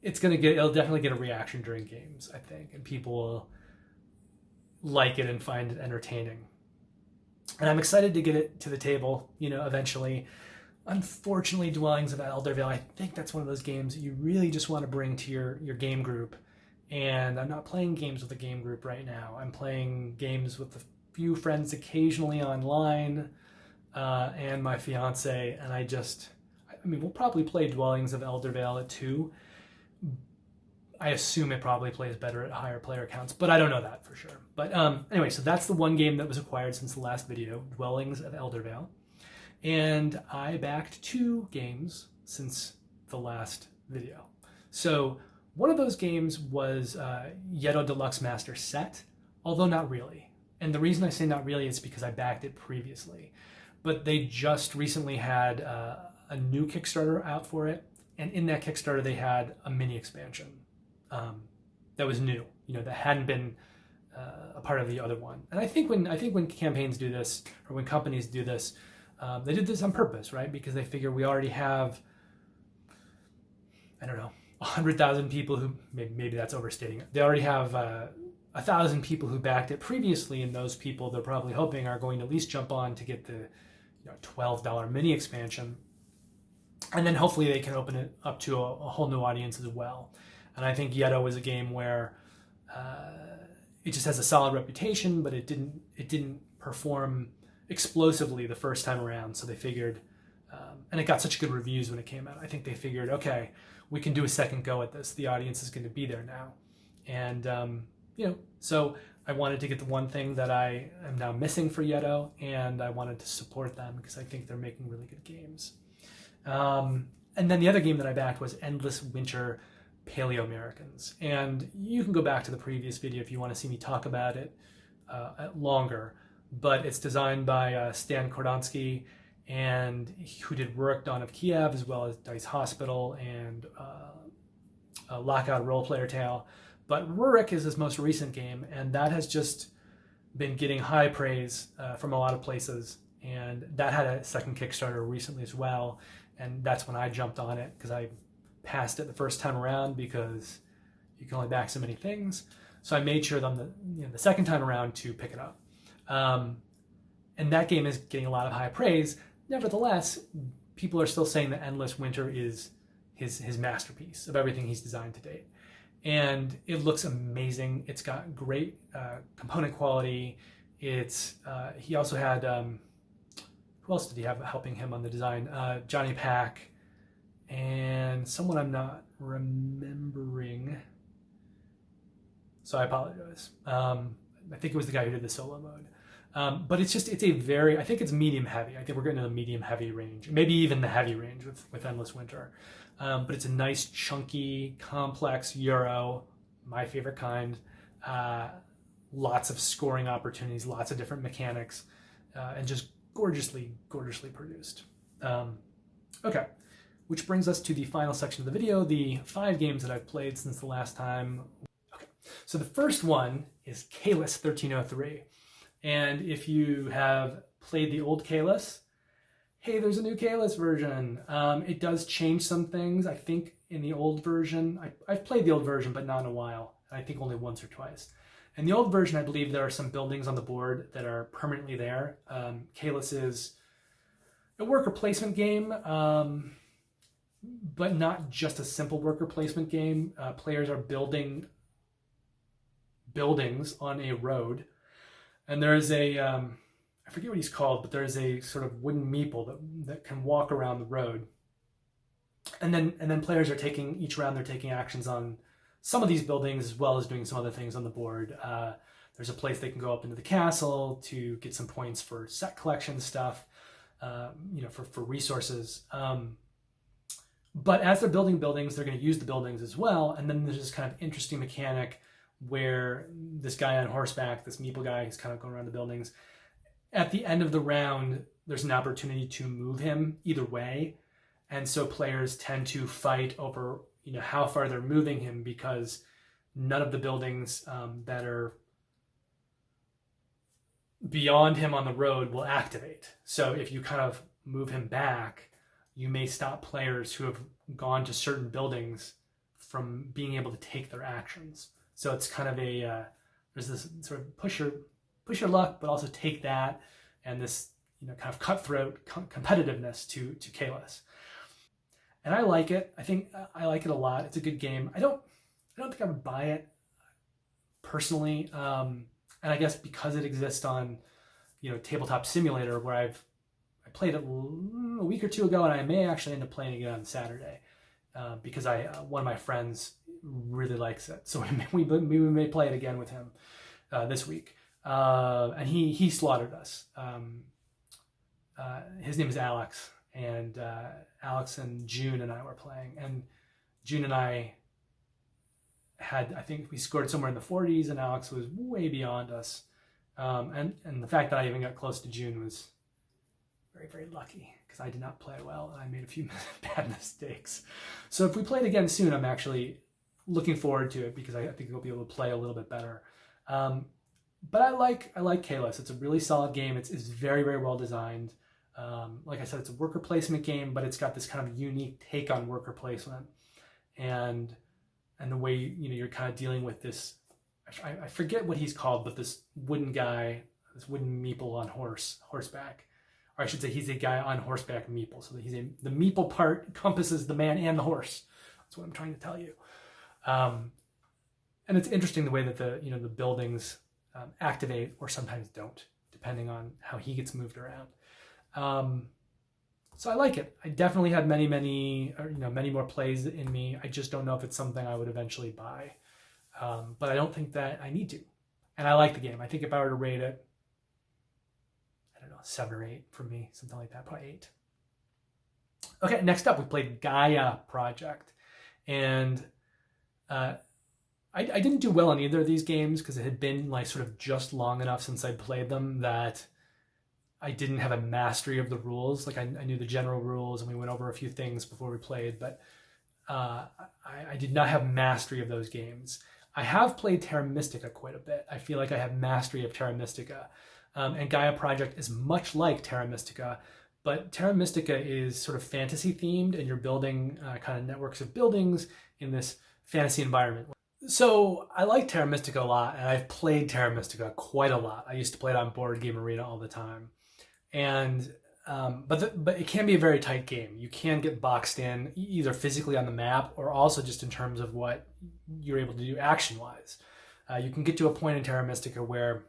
it'll definitely get a reaction during games, I think, and people will like it and find it entertaining. And I'm excited to get it to the table, eventually. Unfortunately, Dwellings of Eldervale, I think that's one of those games that you really just want to bring to your game group. And I'm not playing games with a game group right now. I'm playing games with a few friends occasionally online, and my fiance, and I mean, we'll probably play Dwellings of Eldervale at 2. I assume it probably plays better at higher player counts, but I don't know that for sure. But anyway, so that's the one game that was acquired since the last video, Dwellings of Eldervale. And I backed 2 games since the last video. So one of those games was Yedo Deluxe Master Set, although not really. And the reason I say not really is because I backed it previously. But they just recently had a new Kickstarter out for it. And in that Kickstarter, they had a mini expansion that was new, that hadn't been a part of the other one. And I think when campaigns do this, or when companies do this, they did this on purpose, right? Because they figure we already have, I don't know, 100,000 people who, maybe that's overstating it. They already have 1,000 people who backed it previously, and those people they're probably hoping are going to at least jump on to get the $12 mini expansion. And then hopefully they can open it up to a whole new audience as well. And I think Yedo is a game where it just has a solid reputation, but it didn't perform explosively the first time around. So they figured, and it got such good reviews when it came out. I think they figured, okay, we can do a second go at this. The audience is going to be there now, and so I wanted to get the one thing that I am now missing for Yedo, and I wanted to support them because I think they're making really good games. And then the other game that I backed was Endless Winter Paleoamericans. And you can go back to the previous video if you want to see me talk about it longer. But it's designed by Stan Kordonsky, and who did Rurik Dawn of Kiev, as well as Dice Hospital and Lockout Role Player Tale. But Rurik is his most recent game, and that has just been getting high praise from a lot of places. And that had a second Kickstarter recently as well. And that's when I jumped on it, because I passed it the first time around because you can only back so many things. So I made sure on the second time around to pick it up. And that game is getting a lot of high praise. Nevertheless, people are still saying that Endless Winter is his masterpiece of everything he's designed to date. And it looks amazing. It's got great component quality. He also had... who else did he have helping him on the design? Johnny Pack and someone I'm not remembering. So I apologize. I think it was the guy who did the solo mode. But it's I think it's medium heavy. I think we're getting to the medium heavy range, maybe even the heavy range with Endless Winter. But it's a nice, chunky, complex Euro, my favorite kind. Lots of scoring opportunities, lots of different mechanics, and just gorgeously produced. Okay, which brings us to the final section of the video, the 5 games that I've played since the last time. Okay, so the first one is Caylus 1303. And if you have played the old Caylus, hey, there's a new Caylus version. It does change some things, I think, in the old version. I've played the old version, but not in a while. I think only once or twice. In the old version, I believe there are some buildings on the board that are permanently there. Caylus is a worker placement game, but not just a simple worker placement game. Players are building buildings on a road, and there is I forget what he's called, but there is a sort of wooden meeple that can walk around the road. And then players are each round they're taking actions on some of these buildings, as well as doing some other things on the board. There's a place they can go up into the castle to get some points for set collection stuff, for resources. But as they're building buildings, they're going to use the buildings as well. And then there's this kind of interesting mechanic where this guy on horseback, this meeple guy, who's kind of going around the buildings, at the end of the round, there's an opportunity to move him either way. And so players tend to fight over, how far they're moving him, because none of the buildings that are beyond him on the road will activate. So if you kind of move him back, you may stop players who have gone to certain buildings from being able to take their actions. So it's kind of there's this sort of push your luck, but also take that, and this kind of cutthroat competitiveness to Caylus. And I like it. I think I like it a lot. It's a good game. I don't think I would buy it personally. And I guess because it exists on, Tabletop Simulator, where I played it a week or two ago, and I may actually end up playing it on Saturday because one of my friends really likes it. So we may play it again with him this week. And he slaughtered us. His name is Alex, and Alex and June and I were playing, and June and I I think we scored somewhere in the 40s, and Alex was way beyond us. And the fact that I even got close to June was very, very lucky, because I did not play well and I made a few bad mistakes. So if we play it again soon, I'm actually looking forward to it, because I think we'll be able to play a little bit better. But I like Caylus. It's a really solid game. It's very, very well designed. Like I said, it's a worker placement game, but it's got this kind of unique take on worker placement, and the way you're kind of dealing with this. I forget what he's called, but this wooden guy, this wooden meeple on horseback, or I should say he's a guy on horseback meeple. So the meeple part encompasses the man and the horse. That's what I'm trying to tell you. And it's interesting the way that the buildings activate or sometimes don't, depending on how he gets moved around. So I like it. I definitely had many more plays in me. I just don't know if it's something I would eventually buy. But I don't think that I need to. And I like the game. I think if I were to rate it, I don't know, 7 or 8 for me, something like that, probably 8. Okay, next up we played Gaia Project. And I didn't do well on either of these games, because it had been sort of just long enough since I played them that I didn't have a mastery of the rules. I knew the general rules, and we went over a few things before we played, but I did not have mastery of those games. I have played Terra Mystica quite a bit. I feel like I have mastery of Terra Mystica. And Gaia Project is much like Terra Mystica, but Terra Mystica is sort of fantasy themed, and you're building kind of networks of buildings in this fantasy environment. So I like Terra Mystica a lot, and I've played Terra Mystica quite a lot. I used to play it on Board Game Arena all the time. And but it can be a very tight game. You can get boxed in either physically on the map, or also just in terms of what you're able to do action-wise. You can get to a point in Terra Mystica where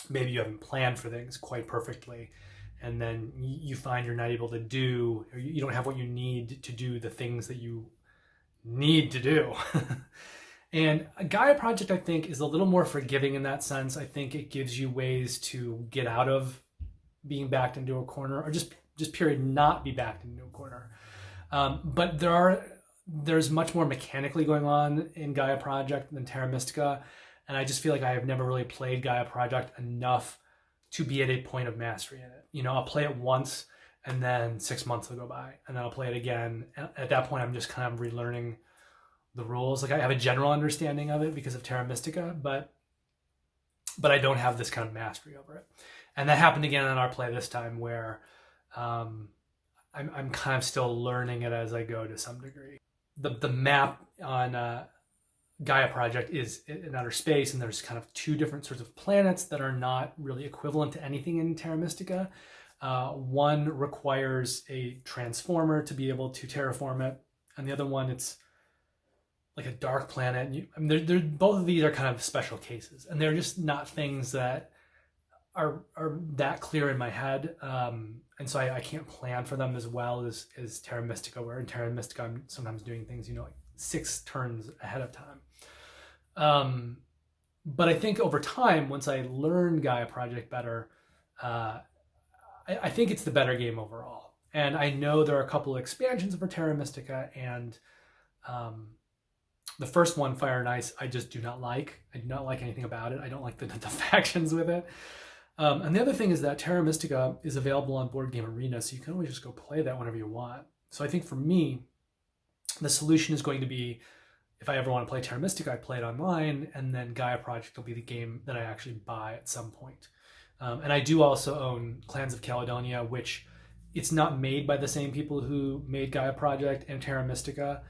maybe you haven't planned for things quite perfectly, and then you find you're not able to do, or you don't have what you need to do the things that you need to do. And Gaia Project, I think, is a little more forgiving in that sense. I think it gives you ways to get out of being backed into a corner, or just period not be backed into a corner. But there's much more mechanically going on in Gaia Project than Terra Mystica, and I just feel like I have never really played Gaia Project enough to be at a point of mastery in it. I'll play it once, and then 6 months will go by, and then I'll play it again. At that point, I'm just kind of relearning the rules. I have a general understanding of it because of Terra Mystica, but I don't have this kind of mastery over it. And that happened again on our play this time, where I'm kind of still learning it as I go to some degree. The map on Gaia Project is in outer space, and there's kind of 2 different sorts of planets that are not really equivalent to anything in Terra Mystica. One requires a transformer to be able to terraform it, and the other one, it's like a dark planet. Both of these are kind of special cases, and they're just not things that are that clear in my head, and so I can't plan for them as well as Terra Mystica, where in Terra Mystica I'm sometimes doing things 6 turns ahead of time. But I think over time, once I learn Gaia Project better, uh, I think it's the better game overall. And I know there are a couple of expansions for Terra Mystica, and um, the first one, Fire and Ice, I just do not like. I do not like anything about it. I don't like the factions with it. And the other thing is that Terra Mystica is available on Board Game Arena, so you can always just go play that whenever you want. So I think for me, the solution is going to be, if I ever want to play Terra Mystica, I play it online, and then Gaia Project will be the game that I actually buy at some point. And I do also own Clans of Caledonia, which it's not made by the same people who made Gaia Project and Terra Mystica,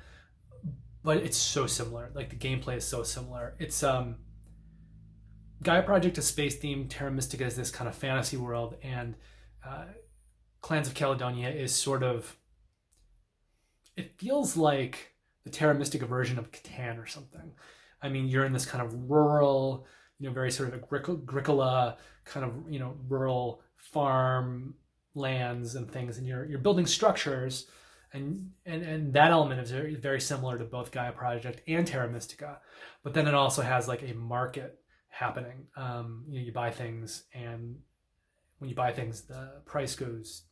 but it's so similar. Like the gameplay is so similar. It's Gaia Project is space themed. Terra Mystica is this kind of fantasy world, and Clans of Caledonia is sort of. It feels like the Terra Mystica version of Catan or something. I mean, you're in this kind of rural, very sort of Agricola kind of, rural farm lands and things, and you're building structures, and that element is very, very similar to both Gaia Project and Terra Mystica. But then it also has like a market happening. You buy things, and when you buy things, the price goes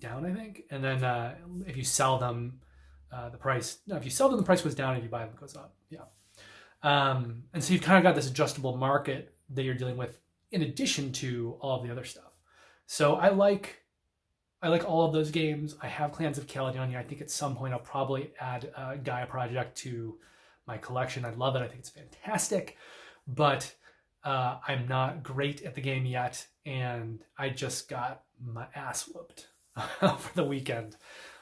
down, I think, and then if you sell them, if you sell them, the price goes down. If you buy them, it goes up. Yeah. And so you've kind of got this adjustable market that you're dealing with in addition to all of the other stuff. So I like all of those games. I have Clans of Caledonia. I think at some point I'll probably add Gaia Project to my collection. I love it. I think it's fantastic, but I'm not great at the game yet, and I just got my ass whooped for the weekend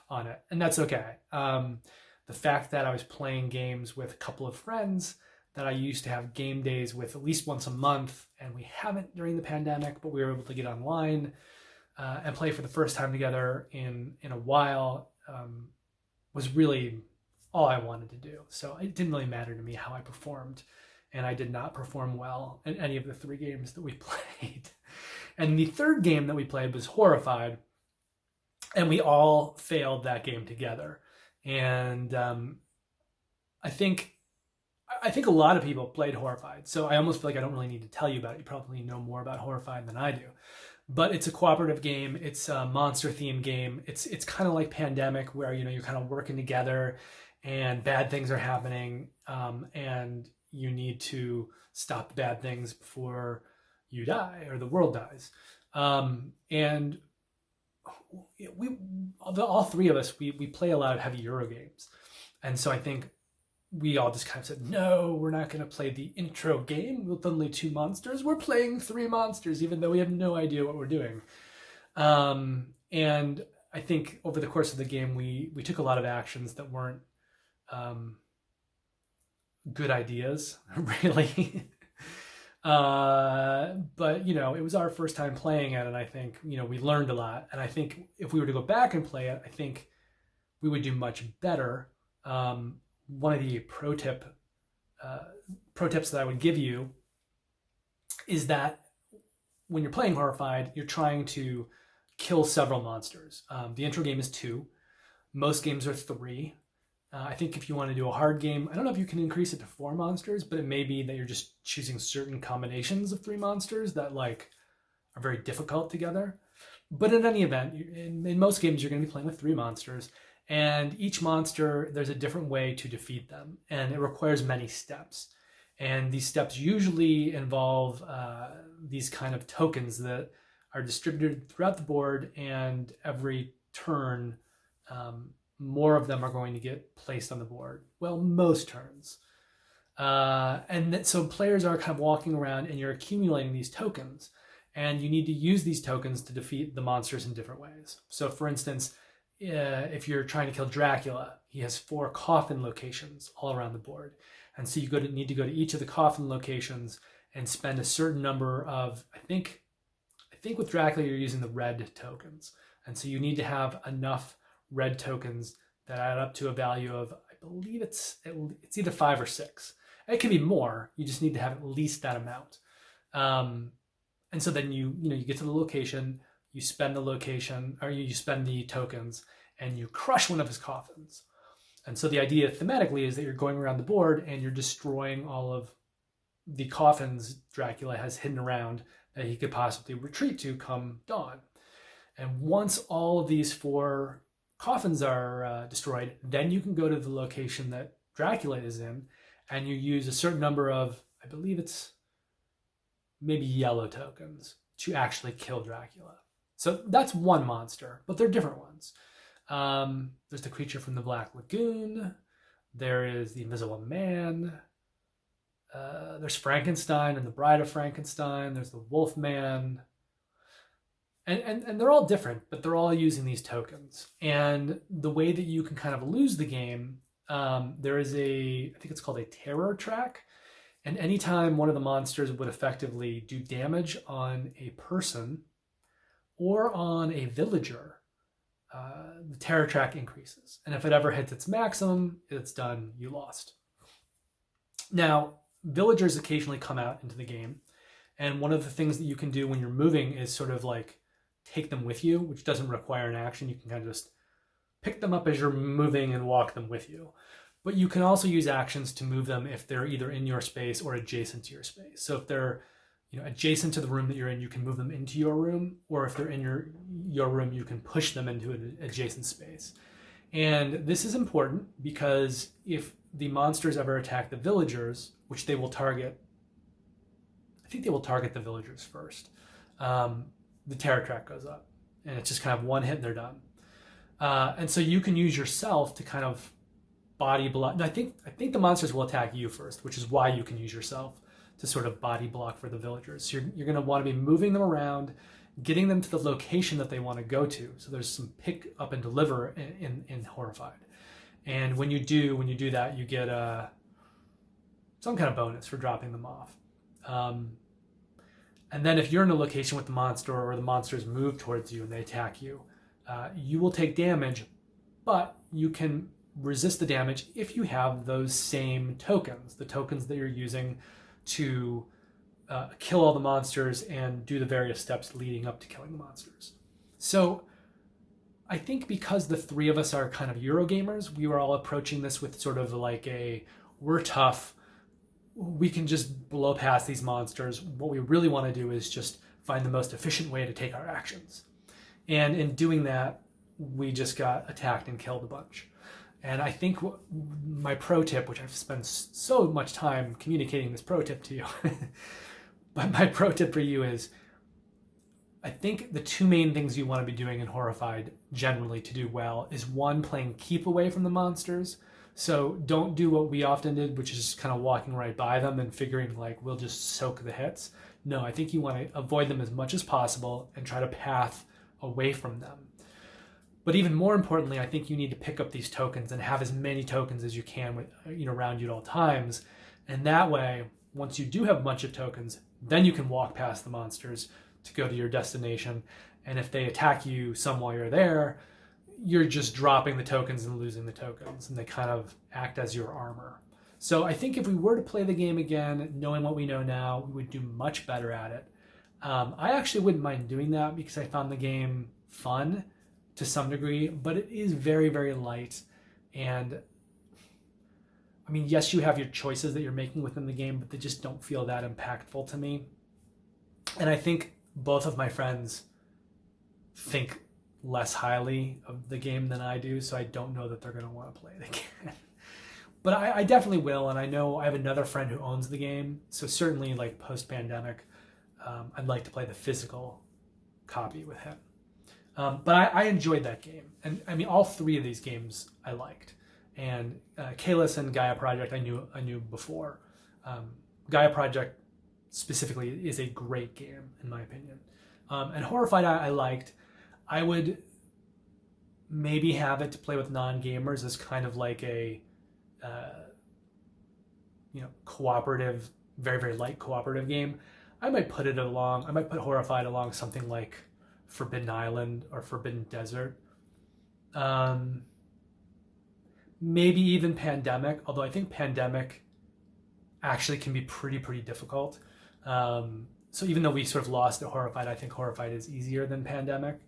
on it, and that's okay. The fact that I was playing games with a couple of friends that I used to have game days with at least once a month, and we haven't during the pandemic, but we were able to get online and play for the first time together in a while, was really all I wanted to do. So it didn't really matter to me how I performed, and I did not perform well in any of the 3 games that we played. And the third game that we played was Horrified, and we all failed that game together. And I think a lot of people played Horrified, so I almost feel like I don't really need to tell you about it. You probably know more about Horrified than I do. But it's a cooperative game. It's a monster-themed game. It's kind of like Pandemic, where you're kind of working together, and bad things are happening, and you need to stop the bad things before you die or the world dies. And all 3 of us, we play a lot of heavy Euro games, and so I think we all just kind of said, no, we're not going to play the intro game with only 2 monsters. We're playing 3 monsters, even though we have no idea what we're doing. And I think over the course of the game, we took a lot of actions that weren't good ideas, really. But it was our first time playing it, and I think we learned a lot. And I think if we were to go back and play it, I think we would do much better. One of the pro tips that I would give you is that when you're playing Horrified, you're trying to kill several monsters. The intro game is 2. Most games are 3. I think if you want to do a hard game, I don't know if you can increase it to 4 monsters, but it may be that you're just choosing certain combinations of 3 monsters that are very difficult together. But in any event, in most games, you're going to be playing with 3 monsters, and each monster, there's a different way to defeat them, and it requires many steps. And these steps usually involve these kind of tokens that are distributed throughout the board, and every turn, more of them are going to get placed on the board. Well, most turns. So players are kind of walking around, and you're accumulating these tokens, and you need to use these tokens to defeat the monsters in different ways. So for instance, if you're trying to kill Dracula, he has 4 coffin locations all around the board. And so you need to go to each of the coffin locations and spend a certain number of, I think with Dracula, you're using the red tokens. And so you need to have enough red tokens that add up to a value of, I believe it's either 5 or 6. It can be more. You just need to have at least that amount. And so then you get to the location, you spend the location, or you spend the tokens, and you crush one of his coffins. And so the idea thematically is that you're going around the board and you're destroying all of the coffins Dracula has hidden around that he could possibly retreat to come dawn. And once all of these 4 coffins are destroyed, then you can go to the location that Dracula is in, and you use a certain number of, I believe it's maybe yellow tokens, to actually kill Dracula. So that's one monster, but they're different ones. There's the creature from the Black Lagoon. There is the Invisible Man. There's Frankenstein and the Bride of Frankenstein. There's the Wolfman. And they're all different, but they're all using these tokens. And the way that you can kind of lose the game, there is I think it's called a terror track. And anytime one of the monsters would effectively do damage on a person or on a villager, the terror track increases. And if it ever hits its maximum, it's done, you lost. Now, villagers occasionally come out into the game. And one of the things that you can do when you're moving is sort of like take them with you, which doesn't require an action. You can kind of just pick them up as you're moving and walk them with you. But you can also use actions to move them if they're either in your space or adjacent to your space. So if they're adjacent to the room that you're in, you can move them into your room, or if they're in your room, you can push them into an adjacent space. And this is important because if the monsters ever attack the villagers, which they will target, I think they will target the villagers first, the terror track goes up, and it's just kind of one hit and they're done. And so you can use yourself to kind of body block. I think the monsters will attack you first, which is why you can use yourself to sort of body block for the villagers. So you're going to want to be moving them around, getting them to the location that they want to go to. So there's some pick up and deliver in Horrified. And when you do that, you get some kind of bonus for dropping them off. And then if you're in a location with the monster, or the monsters move towards you and they attack you, you will take damage, but you can resist the damage if you have those same tokens, the tokens that you're using to kill all the monsters and do the various steps leading up to killing the monsters. So I think because the 3 of us are kind of Eurogamers, we were all approaching this with sort of like we're tough, we can just blow past these monsters. What we really want to do is just find the most efficient way to take our actions. And in doing that, we just got attacked and killed a bunch. And I think my pro tip, which I've spent so much time communicating this pro tip to you, but my pro tip for you is, I think the 2 main things you want to be doing in Horrified generally to do well is 1, playing keep away from the monsters. So don't do what we often did, which is just kind of walking right by them and figuring like we'll just soak the hits. No, I think you want to avoid them as much as possible and try to path away from them. But even more importantly, I think you need to pick up these tokens and have as many tokens as you can with, around you at all times. And that way, once you do have a bunch of tokens, then you can walk past the monsters to go to your destination. And if they attack you some while you're there, you're just dropping the tokens and losing the tokens, and they kind of act as your armor. So I think if we were to play the game again, knowing what we know now, we would do much better at it. I actually wouldn't mind doing that because I found the game fun to some degree, but it is very, very light. And I mean, yes, you have your choices that you're making within the game, but they just don't feel that impactful to me. And I think both of my friends think less highly of the game than I do, so I don't know that they're going to want to play it again. But I definitely will, and I know I have another friend who owns the game, so certainly like post-pandemic, I'd like to play the physical copy with him. But I enjoyed that game. And I mean, all 3 of these games I liked. And Caylus and Gaia Project I knew before. Gaia Project specifically is a great game, in my opinion. And Horrified I liked. I would maybe have it to play with non-gamers as kind of like a cooperative, very, very light cooperative game. I might put Horrified along something like Forbidden Island or Forbidden Desert. Maybe even Pandemic, although I think Pandemic actually can be pretty difficult. So even though we sort of lost at Horrified, I think Horrified is easier than Pandemic.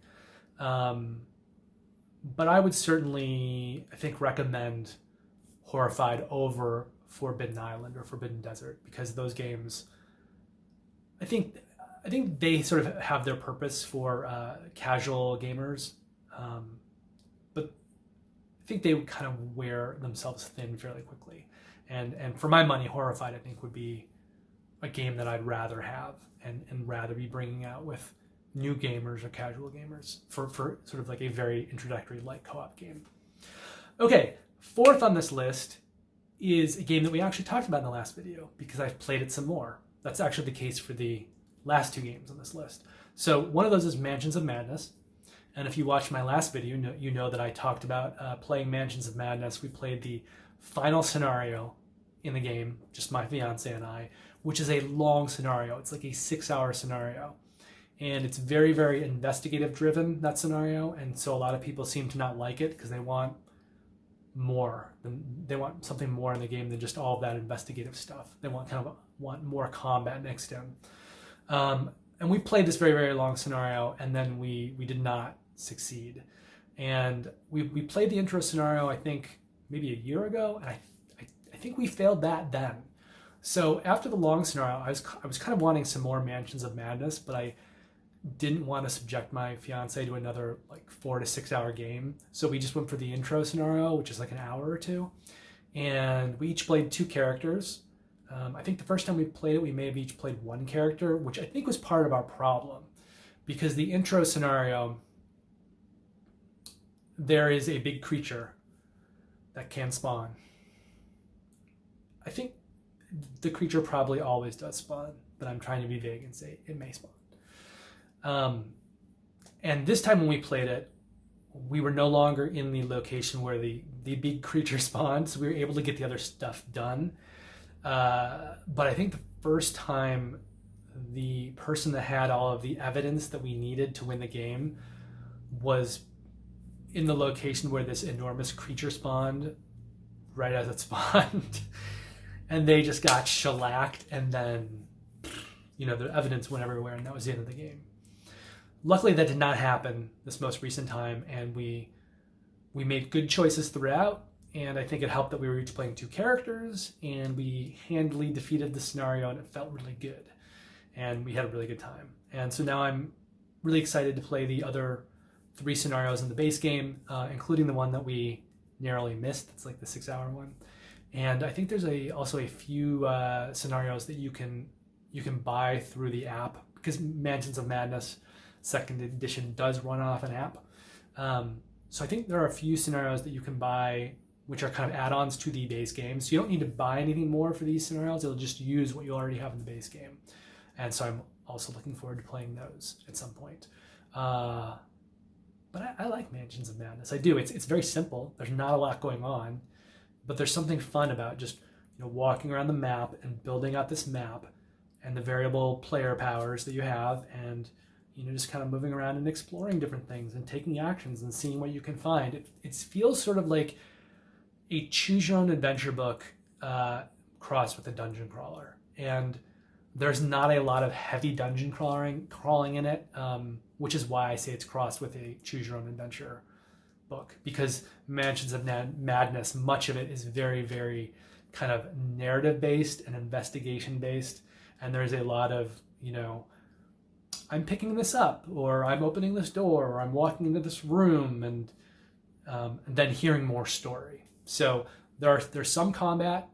But I would certainly, I think, recommend Horrified over Forbidden Island or Forbidden Desert, because those games, I think they sort of have their purpose for casual gamers, but I think they would kind of wear themselves thin fairly quickly. And for my money, Horrified, I think, would be a game that I'd rather have and rather be bringing out with new gamers or casual gamers for sort of like a very introductory light co-op game. Okay, fourth on this list is a game that we actually talked about in the last video because I've played it some more. That's actually the case for the last two games on this list. So one of those is Mansions of Madness. And if you watched my last video, you know that I talked about playing Mansions of Madness. We played the final scenario in the game, just my fiance and I, which is a long scenario. It's like a 6-hour scenario. And it's very, very investigative driven, that scenario. And so a lot of people seem to not like it because they want more. They want something more in the game than just all of that investigative stuff. They want more combat mixed in. And we played this very, very long scenario, and then we did not succeed. And we played the intro scenario, I think, maybe a year ago, and I think we failed that then. So after the long scenario, I was kind of wanting some more Mansions of Madness, but I didn't want to subject my fiance to another like 4 to 6 hour game. So we just went for the intro scenario, which is like an hour or two. And we each played 2 characters. I think the first time we played it, we may have each played 1 character, which I think was part of our problem. Because the intro scenario, there is a big creature that can spawn. I think the creature probably always does spawn, but I'm trying to be vague and say it may spawn. And this time when we played it, we were no longer in the location where the big creature spawned, so we were able to get the other stuff done. But I think the first time, the person that had all of the evidence that we needed to win the game was in the location where this enormous creature spawned right as it spawned. And they just got shellacked, and then, the evidence went everywhere, and that was the end of the game. Luckily, that did not happen this most recent time, and we made good choices throughout, and I think it helped that we were each playing 2 characters, and we handily defeated the scenario, and it felt really good, and we had a really good time. And so now I'm really excited to play the other 3 scenarios in the base game, including the one that we narrowly missed. It's like the 6-hour one. And I think there's also a few scenarios that you can buy through the app, because Mansions of Madness 2nd edition does run off an app. So I think there are a few scenarios that you can buy which are kind of add-ons to the base game. So you don't need to buy anything more for these scenarios. It'll just use what you already have in the base game. And so I'm also looking forward to playing those at some point. But I like Mansions of Madness. I do. It's very simple. There's not a lot going on, but there's something fun about just walking around the map and building out this map and the variable player powers that you have, and just kind of moving around and exploring different things and taking actions and seeing what you can find. It feels sort of like a choose your own adventure book crossed with a dungeon crawler. And there's not a lot of heavy dungeon crawling in it, which is why I say it's crossed with a choose your own adventure book, because Mansions of Madness, much of it is very, very kind of narrative based and investigation based. And there's a lot of, I'm picking this up, or I'm opening this door, or I'm walking into this room, and then hearing more story. So there's some combat.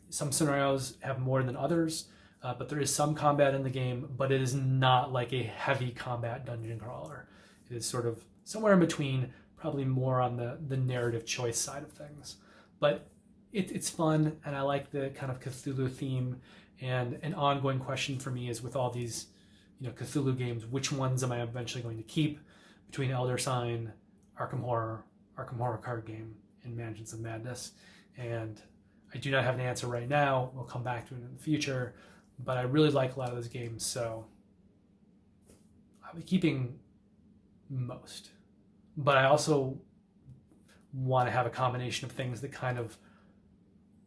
Some scenarios have more than others, but there is some combat in the game, but it is not like a heavy combat dungeon crawler. It is sort of somewhere in between, probably more on the narrative choice side of things. But it's fun, and I like the kind of Cthulhu theme. And an ongoing question for me is, with all these Cthulhu games, which ones am I eventually going to keep between Elder Sign, Arkham Horror card game, and Mansions of Madness? And I do not have an answer right now. We'll come back to it in the future, but I really like a lot of those games, so I'll be keeping most. But I also want to have a combination of things that kind of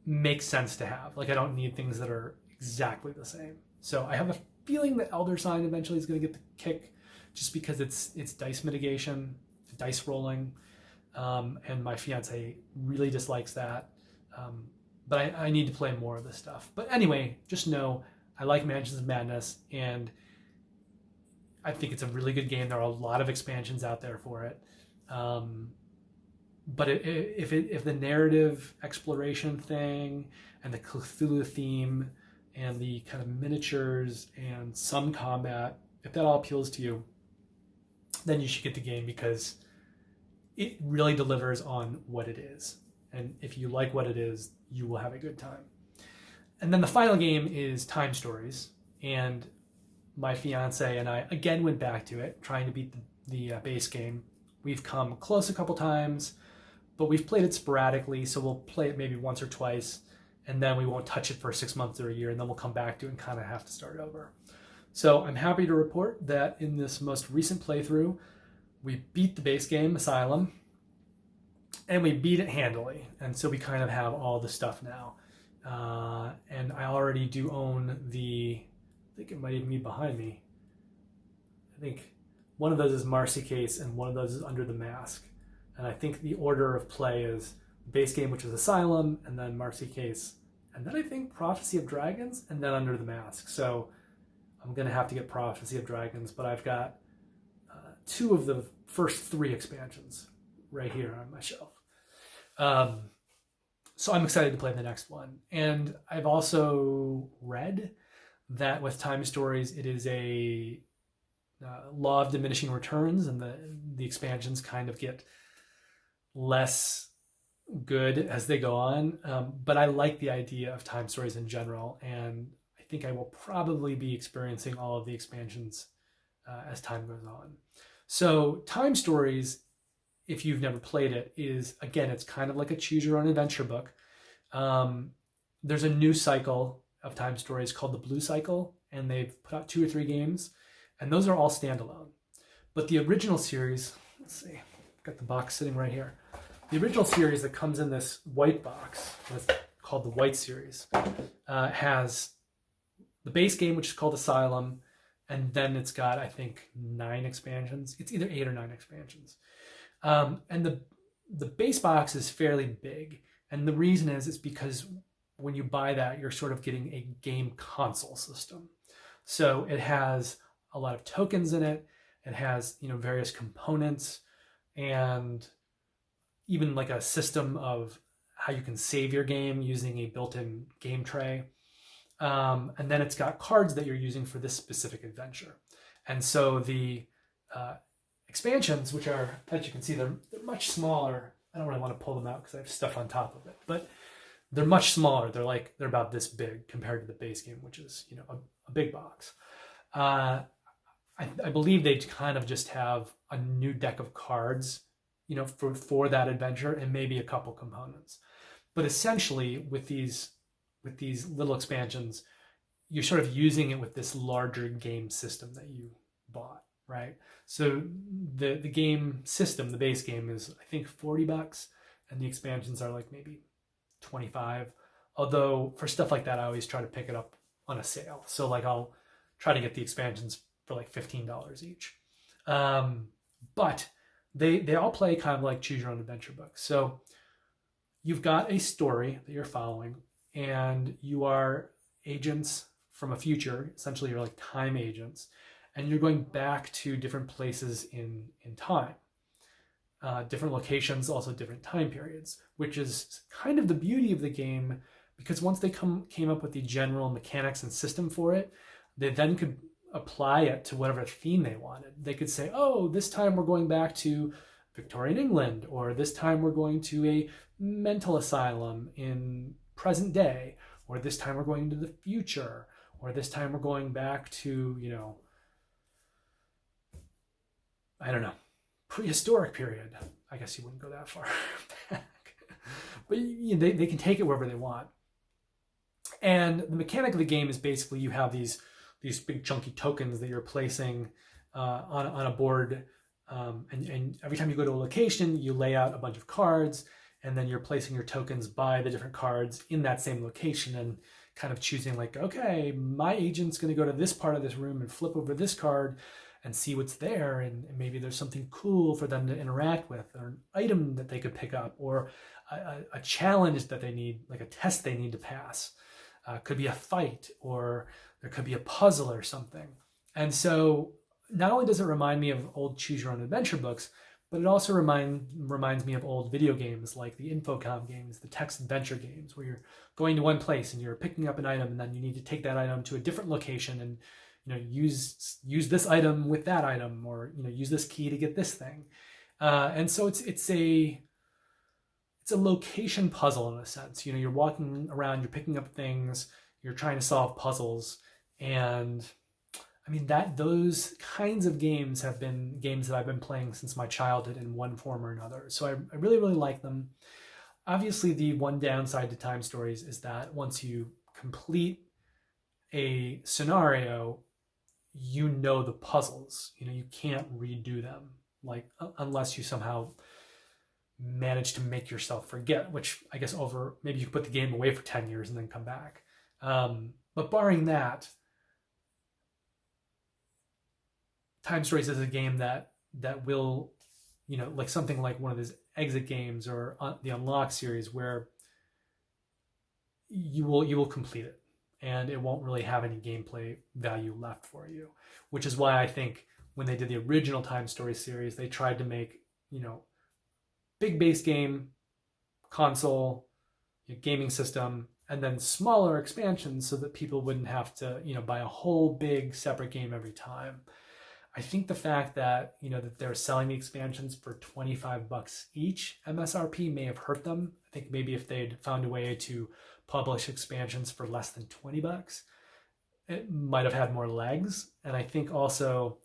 make sense to have. Like, I don't need things that are exactly the same. So I have a feeling that Elder Sign eventually is going to get the kick, just because it's dice mitigation, dice rolling, and my fiance really dislikes that. but I need to play more of this stuff. But anyway, just know I like Mansions of Madness, and I think it's a really good game. There are a lot of expansions out there for it. But if the narrative exploration thing and the Cthulhu theme and the kind of miniatures and some combat, if that all appeals to you, then you should get the game, because it really delivers on what it is. And if you like what it is, you will have a good time. And then the final game is T.I.M.E Stories. And my fiance and I again went back to it, trying to beat the base game. We've come close a couple times, but we've played it sporadically, so we'll play it maybe once or twice, and then we won't touch it for 6 months or a year, and then we'll come back to it and kind of have to start over. So I'm happy to report that in this most recent playthrough, we beat the base game, Asylum, and we beat it handily. And so we kind of have all the stuff now. And I already do own I think it might even be behind me. I think one of those is Marcy Case and one of those is Under the Mask. And I think the order of play is base game, which is Asylum, and then Marcy Case, and then I think Prophecy of Dragons, and then Under the Mask. So I'm going to have to get Prophecy of Dragons, but I've got 2 of the first 3 expansions right here on my shelf. So I'm excited to play the next one. And I've also read that with T.I.M.E Stories, it is a law of diminishing returns, and the expansions kind of get less good as they go on. But I like the idea of T.I.M E Stories in general, and I think I will probably be experiencing all of the expansions as time goes on. So T.I.M E Stories, if you've never played it, is, again, it's kind of like a choose your own adventure book. There's a new cycle of T.I.M E Stories called the Blue Cycle, and they've put out 2 or 3 games, and those are all standalone. But the original series, let's see, I've got the box sitting right here. The original series that comes in this white box, that's called the White Series, has the base game, which is called Asylum, and then it's got, I think, 9 expansions. It's either 8 or 9 expansions. And the base box is fairly big. And the reason is because when you buy that, you're sort of getting a game console system. So it has a lot of tokens in it. It has, various components, and even like a system of how you can save your game using a built-in game tray. And then it's got cards that you're using for this specific adventure. And so the expansions, which are, as you can see, they're much smaller. I don't really want to pull them out because I have stuff on top of it, but they're much smaller. They're about this big compared to the base game, which is, a big box. I believe they kind of just have a new deck of cards, for that adventure, and maybe a couple components. But essentially, with these little expansions, you're sort of using it with this larger game system that you bought, right? So the game system, the base game, is, I think, $40, and the expansions are like maybe $25. Although for stuff like that, I always try to pick it up on a sale. So like I'll try to get the expansions for like $15 each. But they all play kind of like choose your own adventure books. So you've got a story that you're following, and you are agents from a future. Essentially, you're like time agents, and you're going back to different places in time, different locations, also different time periods, which is kind of the beauty of the game, because once they came up with the general mechanics and system for it, they then could apply it to whatever theme they wanted. They could say, oh, this time we're going back to Victorian England, or this time we're going to a mental asylum in present day, or this time we're going into the future, or this time we're going back to, I don't know, prehistoric period. I guess you wouldn't go that far back. But they can take it wherever they want. And the mechanic of the game is basically you have these big chunky tokens that you're placing on a board, and every time you go to a location, you lay out a bunch of cards, and then you're placing your tokens by the different cards in that same location, and kind of choosing like, okay, my agent's going to go to this part of this room and flip over this card and see what's there, and maybe there's something cool for them to interact with, or an item that they could pick up, or a challenge that they need, like a test they need to pass. Could be a fight, or there could be a puzzle or something. And so not only does it remind me of old choose your own adventure books, but it also reminds me of old video games like the Infocom games, the text adventure games, where you're going to one place and you're picking up an item, and then you need to take that item to a different location and use this item with that item, or use this key to get this thing. And so it's a location puzzle in a sense. You're walking around, you're picking up things, you're trying to solve puzzles, and I mean those kinds of games have been games that I've been playing since my childhood in one form or another. So I really, really like them. Obviously, the one downside to Time Stories is that once you complete a scenario, the puzzles. You can't redo them, unless you somehow manage to make yourself forget, which I guess maybe you could put the game away for 10 years and then come back. But barring that, Time Stories is a game that will, like something like one of these exit games or the Unlock series, where you will complete it and it won't really have any gameplay value left for you, which is why I think when they did the original Time Stories series, they tried to make, big base game, console, gaming system, and then smaller expansions so that people wouldn't have to, buy a whole big separate game every time. I think the fact that, that they're selling the expansions for $25 each MSRP may have hurt them. I think maybe if they'd found a way to publish expansions for less than $20, it might have had more legs. And I think also,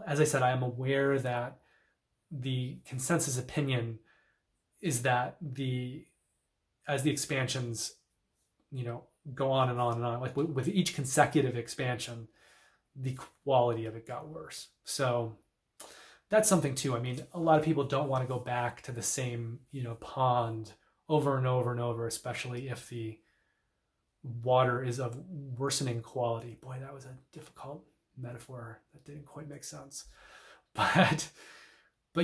as I said, I am aware that the consensus opinion is that as the expansions, go on and on and on, like with each consecutive expansion, the quality of it got worse. So that's something too. I mean, a lot of people don't want to go back to the same, pond over and over and over, especially if the water is of worsening quality. Boy, that was a difficult metaphor that didn't quite make sense. But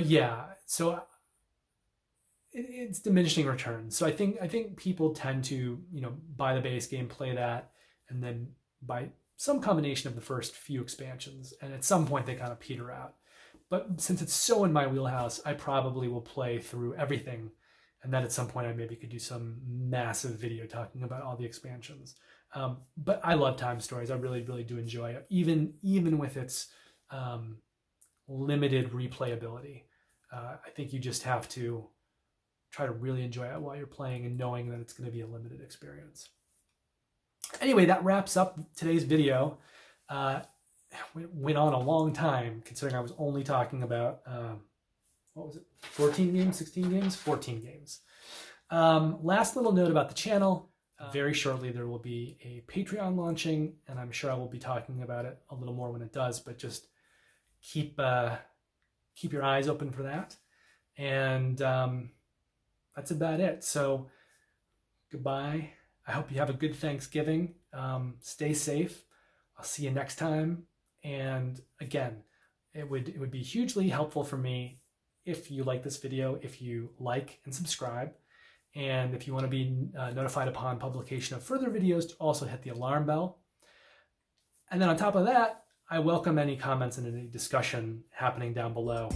yeah, so it's diminishing returns. So I think people tend to, buy the base game, play that, and then buy some combination of the first few expansions. And at some point they kind of peter out. But since it's so in my wheelhouse, I probably will play through everything. And then at some point I maybe could do some massive video talking about all the expansions. But I love Time Stories. I really, really do enjoy it, even with its limited replayability. I think you just have to try to really enjoy it while you're playing and knowing that it's going to be a limited experience. Anyway, that wraps up today's video. It went on a long time, considering I was only talking about, 14 games, 16 games? 14 games. Last little note about the channel. Very shortly there will be a Patreon launching, and I'm sure I will be talking about it a little more when it does, but just keep your eyes open for that. And that's about it. So goodbye. I hope you have a good Thanksgiving. Stay safe. I'll see you next time. And again, it would be hugely helpful for me if you like this video, if you like and subscribe. And if you want to be notified upon publication of further videos, to also hit the alarm bell. And then on top of that, I welcome any comments and any discussion happening down below.